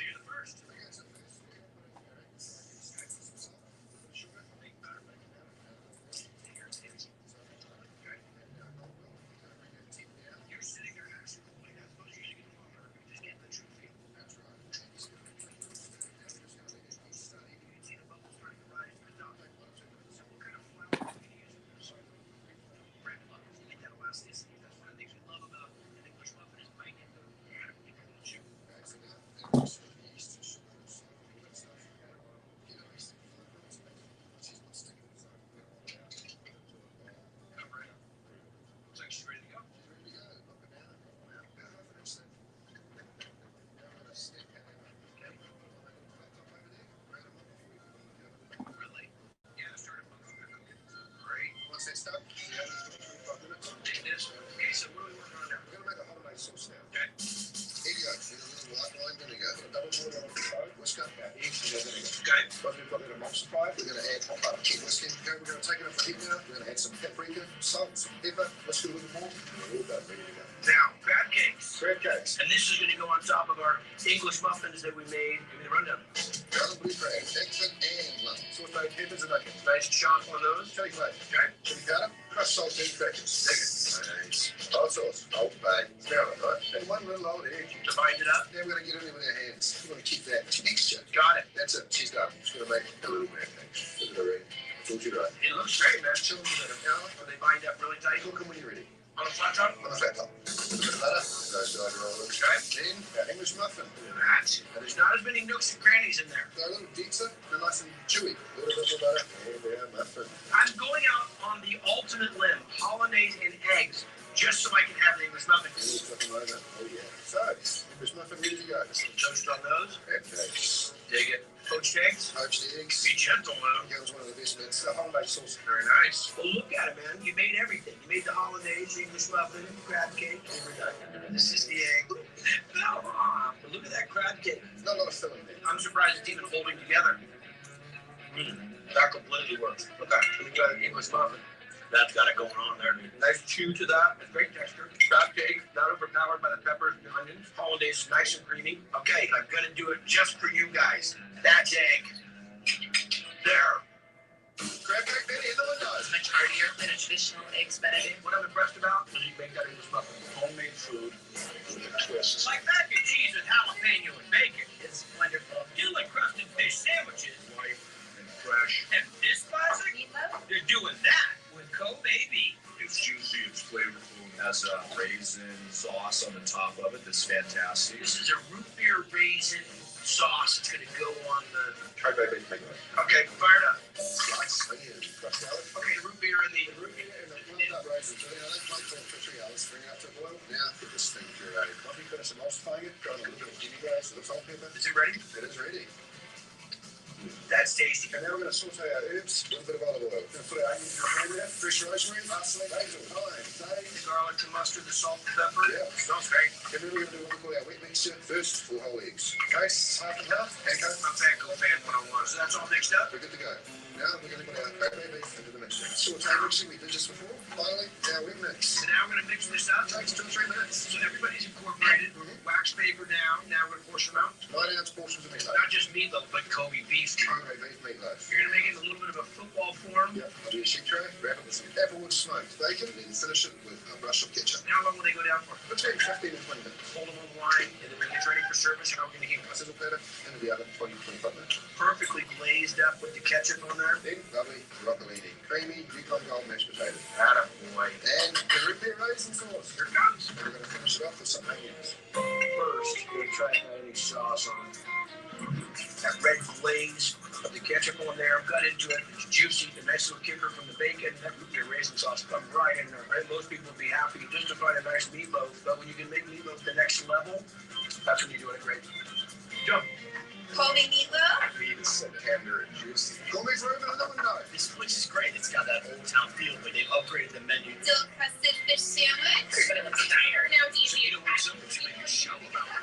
you're the first. that stuff? Yeah, 25 minutes. It is. Okay, so what are we working on now? We're gonna make a holiday sauce now. Okay. Here you go. There's a little white wine vinegar. Put a double boil on the stove. Whisker, eggs, and vinegar. Okay. Once we've got that emulsified, we're gonna add hot butter. Keep whisking. Okay, we're gonna take it up the heat now. We're gonna add some paprika, salt, some pepper, whisk it a little more. We're all done, ready to go. Now, crab cakes. Crab cakes. And this is going to go on top of our English muffins that we made. Give me the rundown. Garlic blue crab, excellent and lemon. Sauteed peppers and onions. Nice chop on those. Chili flake. Okay. Chili powder, crushed salt and crackers. Dig it. Nice. Hot sauce. Old Bay. Smell it, right? And one little old egg. Divide it up. Now we're going to get it in with our hands. We want to keep that texture. Got it. That's it. She's done. She's going to make a little crab cakes. Look at her ring. That's all she wrote. It looks great, man. Chill a little bit. Now, When they bind up really tight. cook them when you're ready. On a flat top. On the flat top. A little bit of butter. Those dog rollers. Okay. Then our English muffin. Look at that. And there's not as many nooks and crannies in there. Got a little pizza. They're nice and chewy. A little bit more butter. A little bit of muffin. I'm going out on the ultimate limb. Hollandaise and eggs. Just so I can have the English muffin. A little something like that. Oh yeah. So, English muffin ready to go. Some toast on those. Crab cakes. Dig it. Poached eggs. Poached eggs. Be gentle, man. That was one of the best bits. The holiday sauce. Very nice. Well, look at it, man. You made everything. You made the hollandaise, the English muffin, crab cake. This is the egg. But look at that crab cake. Not a lot of filling there. I'm surprised it's even holding together. That completely works. Okay, let me try the English muffin. That's got it going on there. Nice chew to that. Great texture. Crab cake, not overpowered by the peppers and the onions. Hollandaise, nice and creamy. Okay, I'm gonna do it just for you guys. That's egg. There. Crab cake Benny in the window. It's much heartier than a traditional eggs Benedict. What I'm impressed about is you make that English muffin. Homemade food with a twist. It's like mac and cheese with jalapeno and bacon. It's wonderful. You like crusted fish sandwiches. White and fresh. And this classic, Meatloaf? they're doing that with Kobe beef. It's juicy, it's flavorful, it has a raisin sauce on the top of it that's fantastic. This is a root beer raisin sauce. It's going to go on the... Try baby make it. Okay, fired up. Slice, onion, crushed garlic. Okay, the root beer and the... Root beer and the warmed up raisins. So, you know, they like that for 3 hours. Bring it up to a boil. Now, put this thing through a coffee, finish emulsifying it. Throw in a little bit of vinegar, some salt, pepper. Is it ready? It is ready. That's tasty. And now we're going to saute our herbs with a bit of olive oil. We're going to put our onions in the pan there, fresh rosemary, parsley, basil, thyme, sage. The garlic, the mustard, the salt, the pepper. Yeah. Smells great. And then we're going to do what we call our wet mixture first for whole eggs. Okay, half and half. I'm Panko fan 101. So that's all mixed up? We're good to go. Now we're going to put our baby beef into the mixture. Saute mixing, we did this before. Finally, our wet mix. So now we're going to mix this up. Takes 2 or 3 minutes. So everybody's incorporated. Wax paper down. Now we're going to portion them out. 9-ounce portions of meatloaf. Not just meatloaf, but Kobe beef. Kobe beef meatloaf. You're going to make it a little bit of a football form. Yep. I'll do a sheet tray, wrap it with some applewood smoked bacon, and then finish it with a brush of ketchup. How long will they go down for? Between 15 and 20 minutes. Hold them on the line, and then when it's ready for service, how are we going to heat them? Sizzle platter into the oven, 20 to 25 minutes. Perfectly glazed up with the ketchup on there. Then, lovely broccolini, creamy Yukon Gold mashed potato. Attaboy. And the root beer raisin sauce. Here it comes. We're going to finish it off with some onions. First, we're going to try adding sauce on that red glaze of the ketchup on there. Got into it. It's juicy. A nice little kicker from the bacon. That root beer raisin sauce comes right in there. Right? Most people would be happy just to find a nice meatloaf. But when you can make meatloaf the next level, that's when you're doing it great. Jump. Kobe meatloaf? Meat is so tender and juicy. Gourmet room in the window. This place is great. It's got that old town feel, but they've upgraded the menu. Still crusted fish sandwich. But it looks tired. Now it's So easy. you know what's up? It's make a show about it.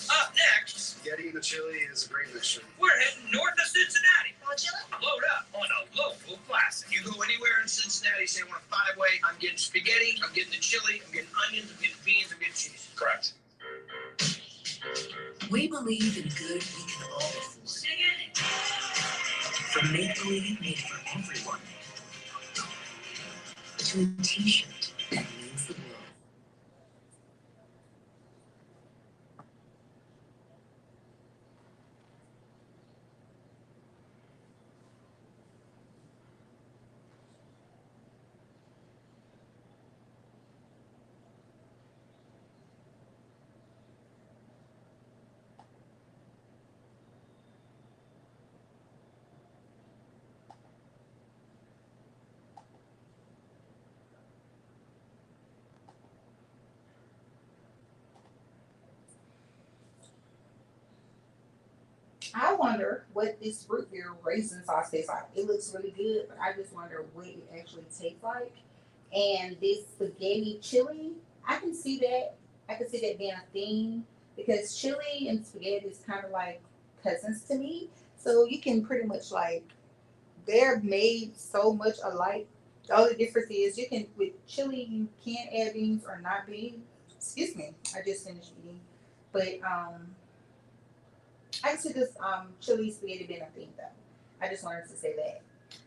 Up next, Spaghetti and the chili is a great mixture. we're heading north of Cincinnati. Well, chili? Load up on a local classic. You go anywhere in Cincinnati, say I want a 5-way. I'm getting spaghetti, I'm getting the chili, I'm getting onions, I'm getting beans, I'm getting cheese. Correct. We believe in good we can all afford. From make-believe made for everyone to a t-shirt that means the world. I wonder what this root beer raisin sauce tastes like. It looks really good, but I just wonder what it actually tastes like. And this spaghetti chili, I can see that. I can see that being a theme because chili and spaghetti is kind of like cousins to me. So you can pretty much like they're made so much alike. The only difference is you can with chili you can add beans or not beans. Excuse me, I just finished eating, but I see this chili spaghetti being a thing though. I just wanted to say that.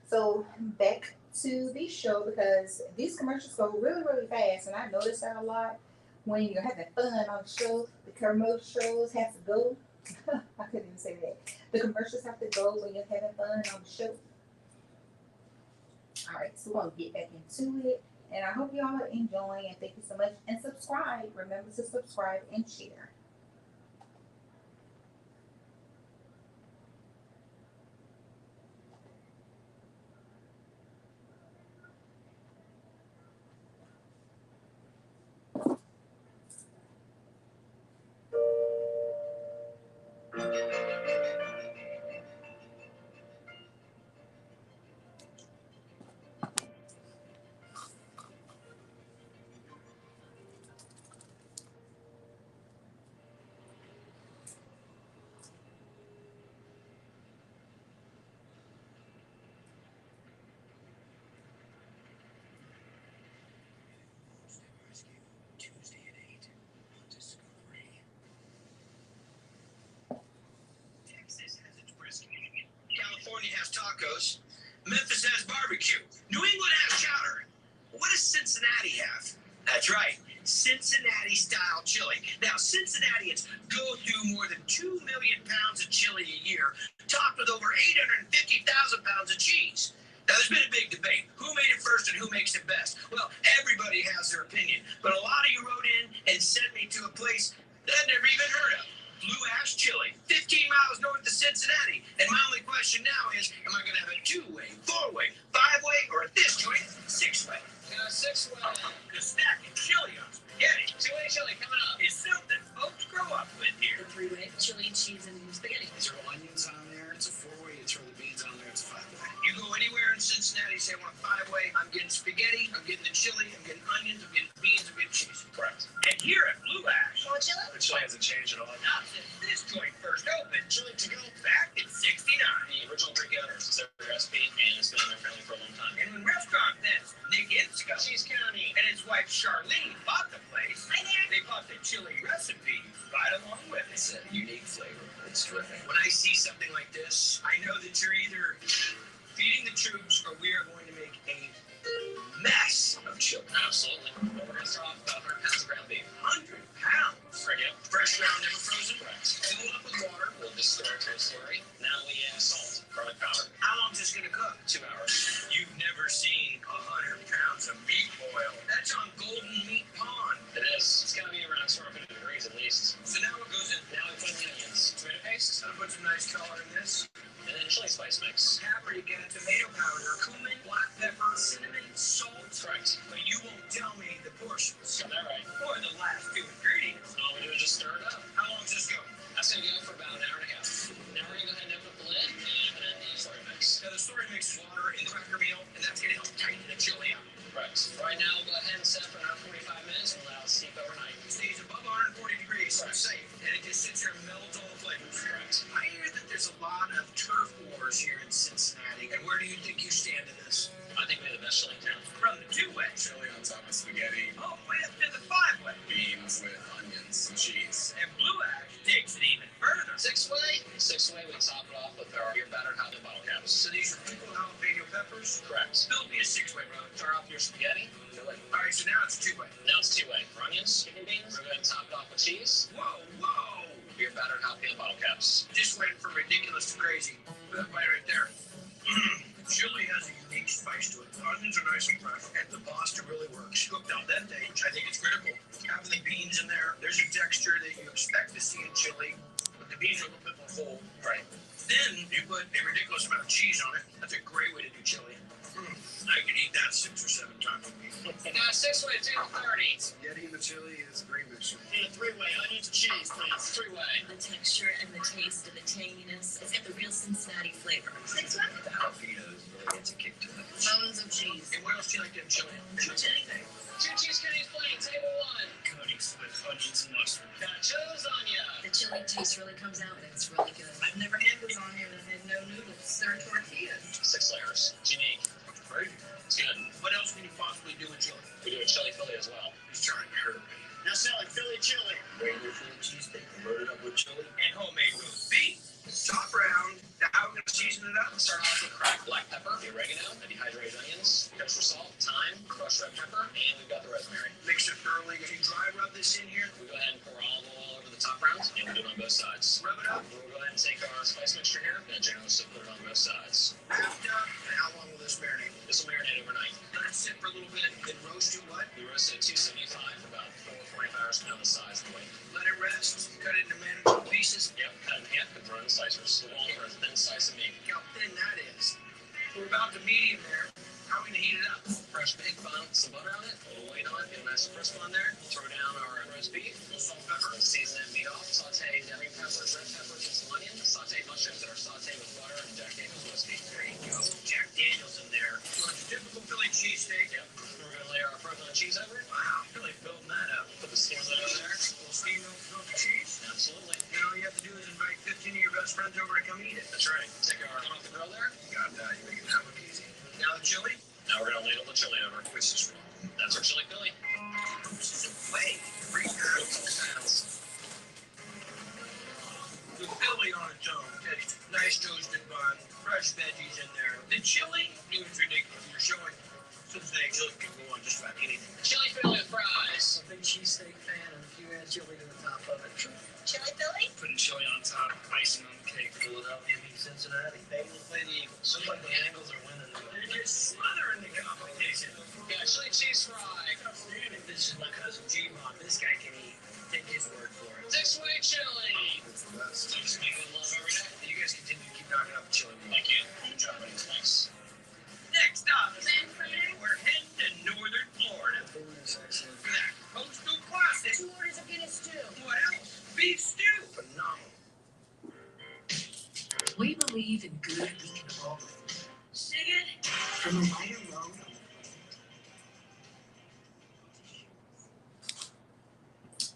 So back to the show because these commercials go really really fast, and I notice that a lot when you're having fun on the show. The commercials have to go. I couldn't even say that. The commercials have to go when you're having fun on the show. All right, so we're gonna get back into it, and I hope y'all are enjoying. And thank you so much. And subscribe. Remember to subscribe and share. Texas has its brisket. California has tacos. Memphis has barbecue. New England has chowder. What does Cincinnati have? That's right, Cincinnati style chili. Now, Cincinnatians go through more than 2 million pounds of chili a year, topped with over 850,000 pounds of cheese. Now, there's been a big debate. Who made it first and who makes it best? Well, everybody has their opinion, but a lot of you wrote in and sent me to a place that I'd never even heard of. Blue Ash Chili, 15 miles north of Cincinnati. And my only question now is, am I going to have a 2-way, 4-way, 5-way, or at this joint, 6-way? 6-way. The stack of chili on spaghetti. 2-way chili coming up. Is something folks grow up with here. The 3-way, chili, cheese, and spaghetti. Is there onions on there? It's a 4-way. You throw the beans on there. It's a 5-way. You go anywhere in Cincinnati, say I want a 5-way, I'm getting spaghetti, I'm getting the chili, I'm getting onions, I'm getting beans, I'm getting cheese. Correct. And here at Blue Ash, More chili? The chili hasn't changed at all. not since this joint first opened, Chili to go. back in '69. The original Greek owners, it's their recipe, and it's been in their family for a long time. And when restaurant vets Nick Insigo Cheese County. and his wife Charlene bought the place, Hi there. they bought the chili recipe right along with it. It's a unique flavor. It's terrific. When I see something like this, I know that you're either feeding the troops or we are going to make a mess of chili. Absolutely. Well, we're going to start off with about 100 pounds of ground beef. 100 pounds. Regular. Fresh ground, never frozen. Correct. Fill it up with water. We'll just stir it to a slurry. Now we add salt, garlic powder. How long is this going to cook? 2 hours. You've never seen 100 pounds of meat boil. That's on Golden Meat Pond. It is. It's going to be around 250 degrees at least. So now it goes in. Now we put in the onions. Tomato paste. I put some nice color in this. And then chili spice mix. Paprika, tomato powder, cumin, black pepper, cinnamon, salt. Correct. But you won't tell me the portions. Got that right. Or the last 2 ingredients. All we do is just stir it up. How long does this go? That's going to go for about an hour and a half. Now we're going to go ahead and open up the lid and put in the slurry mix. Now the story makes water in the cracker meal, and that's going to help tighten the chili up. Correct. Right now we'll go ahead and set it for around 45 minutes and allow it to steep overnight. It stays above 140 degrees, so it's safe. And it just sits there and melds all the flavors. Correct. I hear that there's a lot of turf wars here in Cincinnati. And where do you think you stand in this? I think we have the best chili in town. From the 2-way. Chili on top of spaghetti, Oh, way up to the 5-way. beans with onions and cheese. And Blue Ash takes it even further. 6-way. 6-way, we top it off with our beer battered jalapeno bottle caps. So these are pickled jalapeno peppers. Correct. Build me a 6-way, brother. Start off your spaghetti. Fill it. All right, so now it's a 2-way. Now it's 2-way. For onions, kidney beans. We're going to top it off with cheese. Whoa, whoa. Beer battered jalapeno bottle caps. This went from ridiculous to crazy. That bite right there. Chili has a unique spice to it. The onions are nice and fresh, and the pasta really works. Cooked al dente, which I think is critical. Having the beans in there, there's a texture that you expect to see in chili, but the beans are a little bit more whole. Right. Then you put a ridiculous amount of cheese on it. That's a great way to do chili. I can eat that 6 or 7 times a week. Now 6-way, 2-30. Spaghetti and the chili is a great mixture. And a 3-way, onions and cheese, please. 3-way. The texture and the taste and the tanginess Cincinnati flavor. Six one? The jalapenos really gets a kick to it. Tons of cheese. And what else do you like to have chili? Pretty much anything. 2 cheese curdies, plain, table 1. Cuties with onions and mustard. Gotcha, lasagna. The chili taste really comes out and it's really good. I've never had lasagna that had no noodles. They're tortillas. 6 layers. It's unique. Great. It's good. What else can you possibly do with chili? We do a chili Philly as well. He's trying to hurt me. Now selling Philly chili. Regular Philly cheesesteak loaded up with chili and homemade roast beef. Top round. Now how are we going to season it up? Start off with cracked black pepper, the oregano, the dehydrated onions, kosher salt, thyme, crushed red pepper, and we've got the rosemary. Mix it thoroughly. If you dry rub this in here, We go ahead and pour olive oil over the top round, and we do it on both sides. rub it up. We'll go ahead and take our spice mixture here, and generously put it on both sides. Wrapped up. And how long will this marinate? This will marinate overnight. Let it sit for a little bit. Then roast to what? We roast it at 275 for about 4 or 45 hours, depending on the size and the weight. Let it rest. Cut it into manageable pieces. Yep, cut in half and throw in the slicers. We want for a thin slice of meat. Look how thin that is. We're about to medium there. How are we going to heat it up? Fresh big bun, some butter on it, a little weight on it, get a nice crisp on there. Throw down our roast beef, a little salt, pepper, season that meat off, saute green peppers, red peppers, and some onion. Saute mushrooms that are sauteed with butter and Jack Daniel's whiskey. There you go. Jack Daniel's in there. So it's a typical Philly cheesesteak. Yep. We're going to layer our provolone cheese over it. Wow, really building that up. Put the steam lid over there. A little steam milk cheese. Absolutely. And all you have to do is invite 15 of your best friends over to come eat it. That's right. Take our gun off the grill there. You got that. You're making that look easy. Now the chili. Now we're going to ladle the chili over. Which is wrong. That's our chili Philly. This is a way. 3 pounds. The Philly on its own. Nice toasted bun. Fresh veggies in there. The chili is ridiculous. You're showing Cincinnati chili can go on just about anything. Chili Philly with fries. I'm a big cheesesteak fan, and if you add chili to the top of it, Chili Philly? Putting chili on top, icing on the cake. Philadelphia meets Cincinnati. They will play the Eagles. Looks like the Bengals are winning. They're just smothering the competition. Yeah, chili cheese fry. Outstanding. This is my cousin G-Mon. This guy can eat. Take his word for it. 6-way chili. It's the best. Just making love every day. You guys continue to keep knocking out the chili. Thank you. Good job, buddy. Thanks. Next up, we're heading to northern Florida. food is excellent. For that coastal classic. 2 orders of Guinness stew. What else? Beef stew. Phenomenal. We believe in good we can all afford. Sing it. From a lighter road.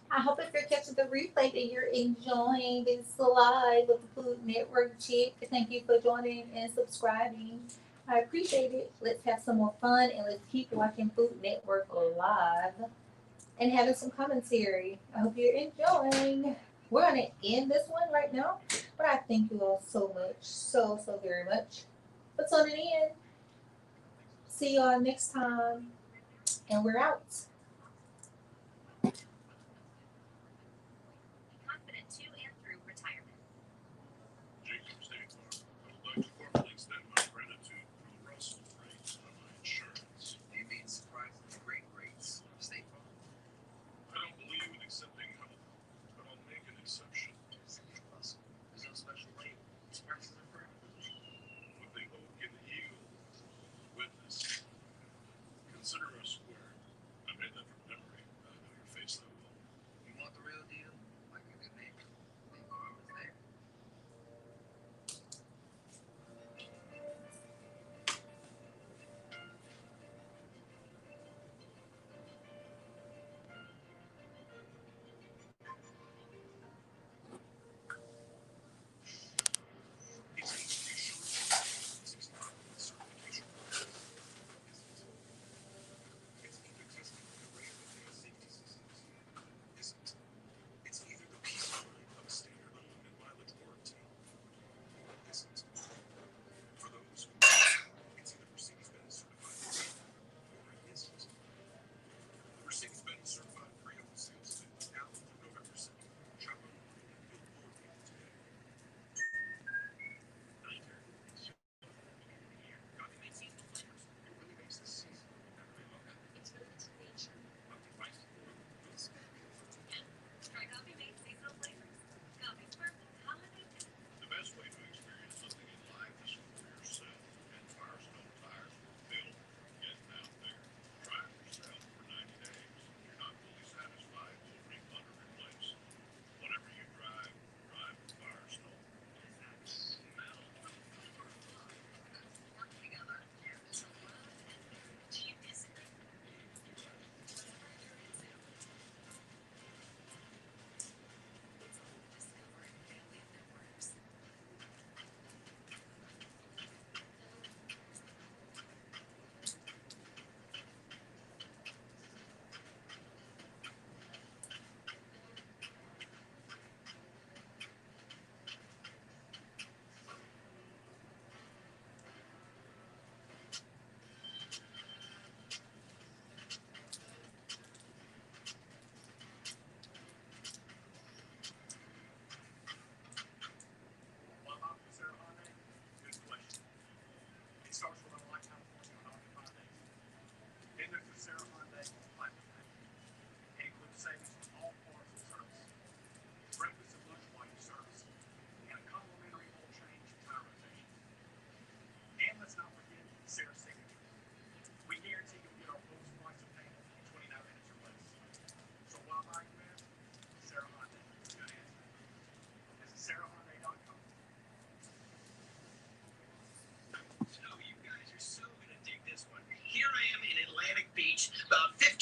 I hope if you're catching the replay that you're enjoying this live with the Food Network chick. Thank you for joining and subscribing. I appreciate it. Let's have some more fun and let's keep watching Food Network live and having some commentary. I hope you're enjoying. We're going to end this one right now, but I thank you all so much, so very much for tuning in. See you all next time, and we're out. Confident to and through retirement. Jacob State Farm. I would like to formally extend my gratitude for the Russell rates on my insurance. Do you mean surprisingly great rates from State Farm? I don't believe in accepting help, but I'll make an exception. Russell, there's no special rate. Expresses are forever. With the oak and the eagle witness, consider us square. I'm in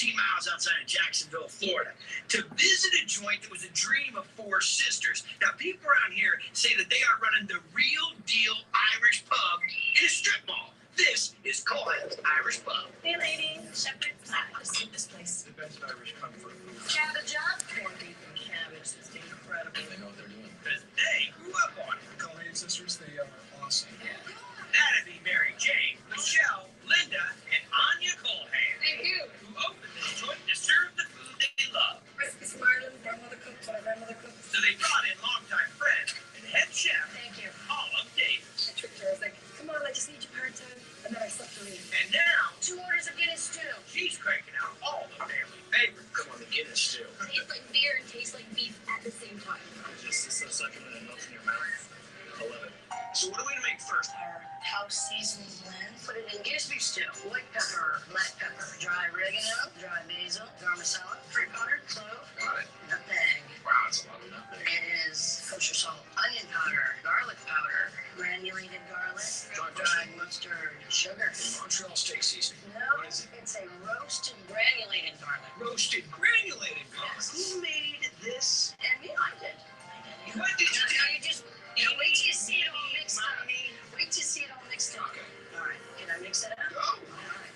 15 miles outside of Jacksonville, Florida, to visit a joint that was a dream of four sisters. Now, people around here say that they are running the real deal Irish pub in a strip mall. This is Cohen's Irish Pub. Hey, ladies. Shepherd's pie. Just love this place. The best Irish comfort food. Cabbage up. Corned beef and cabbage is incredible. They know what they're doing. Because they grew up on it. Colleen sisters, they are awesome. That'd be Mary Jane, Michelle, Linda, and Anya Colhan, Thank you. who opened this joint to serve the food they love. Recipe smarter than grandmother cooks, my grandmother cooks. So they brought in longtime friend and head chef, Thank you. Olive Davis. I tricked her. I was like, come on, I just need you part-time. And then I slept her in. And now 2 orders of Guinness stew. she's cranking out all the family favorites. Come on, the Guinness stew. Tastes like beer and tastes like beef at the same time. Just so succulent and melts in your mouth. I love it. So what are we gonna make first? Our house seasoning blend. Put it in Guinness beef stew. White pepper, black pepper, dry oregano, dry basil, garam masala, curry powder, clove, Got it. nutmeg. Wow, that's a lot of nutmeg. It is kosher salt, onion powder, garlic powder, granulated garlic, dried mustard, sugar. Montreal steak seasoning. No, What is it? it's a roasted granulated garlic. Roasted granulated garlic. Yes. Who made this? And me, I did. What did you do? You just, wait till you see it all mixed up. Wait till you see it all mixed up. Okay. All right, can I mix it up? Go. All right.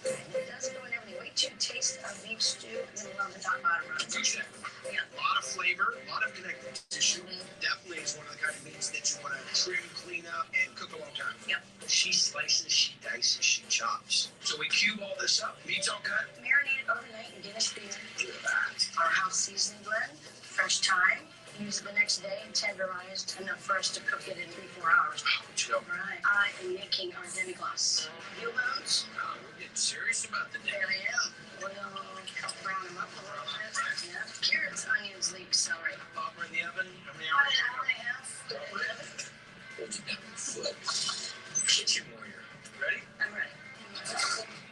It doesn't go in everything. Wait till you taste a beef stew and then we'll have the top bottom roast. Touche. Yeah. A lot of flavor, a lot of connective tissue. Definitely is one of the kind of meats that you want to trim, clean up, and cook a long time. Yep. She slices, she dices, she chops. So we cube all this up. Meat's all cut. Marinated overnight in Guinness beer. Look at that. Our house seasoning blend, fresh thyme. Use it the next day and tenderized enough for us to cook it in 3-4 hours. Chill. Right. I am making our demi-glace. Veal bones. Wow, we're getting serious about the day. There I am. We'll help brown them up a little bit. Yeah. Carrots, onions, leeks, celery. Popper in the oven. How many About hours? an hour and a half. Holds it down with foot. Kitchen warrior. Ready? I'm ready.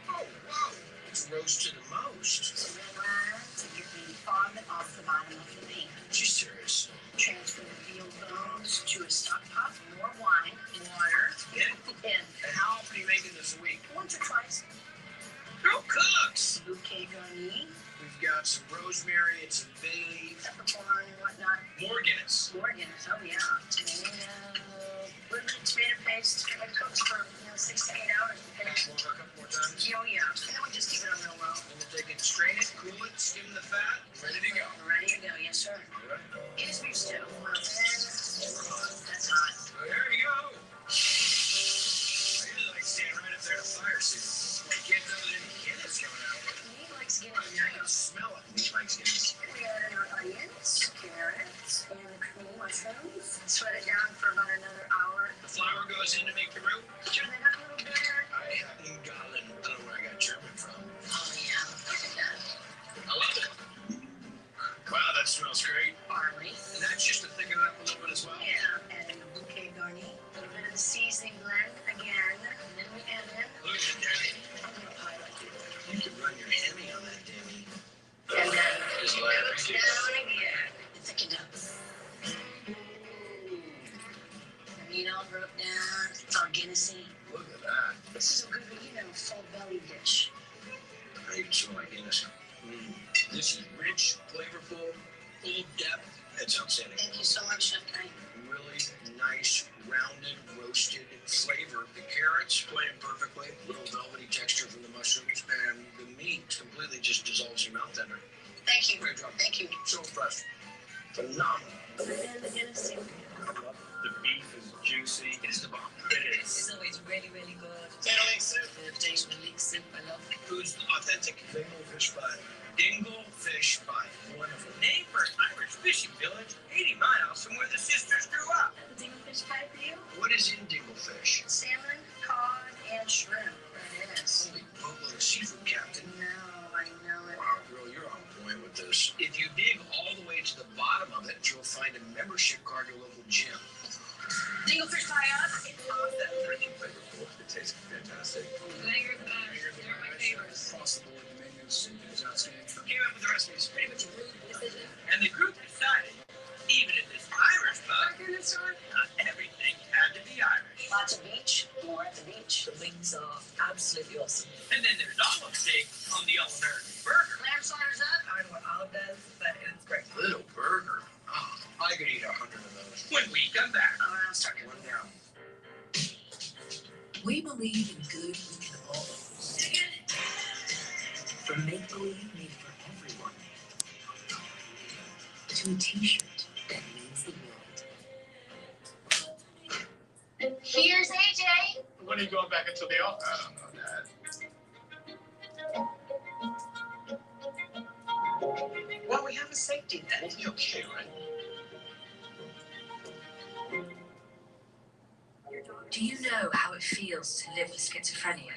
Oh, wow. It's roast to the most. So then to get the fog off the bottom of the meat. She's serious. Transfer the veal bones to a stock pot, more wine, water, Yeah. and And how often are you making this a week? once or twice, Girl cooks. bouquet garni, We've got some rosemary and some bay leaf. peppercorn and whatnot. More Guinness. More Guinness, oh yeah. Tomato, little bit of tomato paste. It cooks for 6 to 8 hours. Back warm a couple more times. Oh yeah. And then we just keep it on real low. And we'll take it, strain it, cool it, skim the fat. Ready to go. Ready to go, yes sir. All right. Guinness beef stew. And that's hot. There you go. I usually like stand right up there in a fire suit. I can't tell there's any Guinness coming out of it. Meat likes I Guinness. mean, I can smell it. Meat likes Guinness. We add in our onions, carrots, and the cream mushrooms. Sweat it down for about another hour. The flour goes in to make the roux. Turn it up a little bit. I haven't gotten, I don't know where I got German from. Oh yeah, look at that. I love it. Wow, that smells great. Barley. And that's just to thicken it up a little bit as well. Yeah, and then the bouquet garni. A little bit of the seasoning blend again. And then we add in Look at that. a little pie like you. You can run your Hemi on that demi. And then Just it like goes it. down again. And thicken up. The meat all broke down. It's all Guinnessy. Look at that. This is a good, full belly dish. I can smell like Guinness. This is rich, flavorful, full depth. That's outstanding. Thank you so much, Chef Kai. Really nice, rounded, roasted flavor. The carrots playing perfectly. Little velvety texture from the mushrooms. And the meat completely just dissolves your mouth tender. Thank you. Great job. Thank you. So impressed. Phenomenal. And the Guinness. The beef is juicy. It's the bomb. It is. It's always really, really good. Family soup. It tastes really soup. I love it. Food's authentic. Dingle fish pie. Dingle Fish Pie. Wonderful. Named for an Irish fishing village 80 miles from where the sisters grew up. The dingle fish pie for you? What is in Dinglefish? Salmon, cod, and shrimp. That is. Holy boatload of seafood, Captain. No, I know it. Wow, girl, you're on point with this. If you dig all the way to the bottom of it, you'll find a membership card to your local gym. Dingle fish pie up. That rich and flavorful. It tastes fantastic. They're my favorites. Across the board, the menu is outstanding. Who came up with the recipes? And the group decided, even in this Irish pub, not everything had to be Irish. Lots of beach. More at the beach. rich. The wings are absolutely awesome. And then there's olive steak on the all-American burger. Lamb sliders up. I don't know what olive does, but it's great. Little burger. Oh, I could eat 100 of those. When we come back. Oh, I'm starting One down. We believe in good we can all use. From make-believe made for everyone to a t-shirt that means the world. Here's AJ. When are you going back into the office? I don't know, Dad. Well, we have a safety net. We'll be okay, right? Do you know how it feels to live with schizophrenia?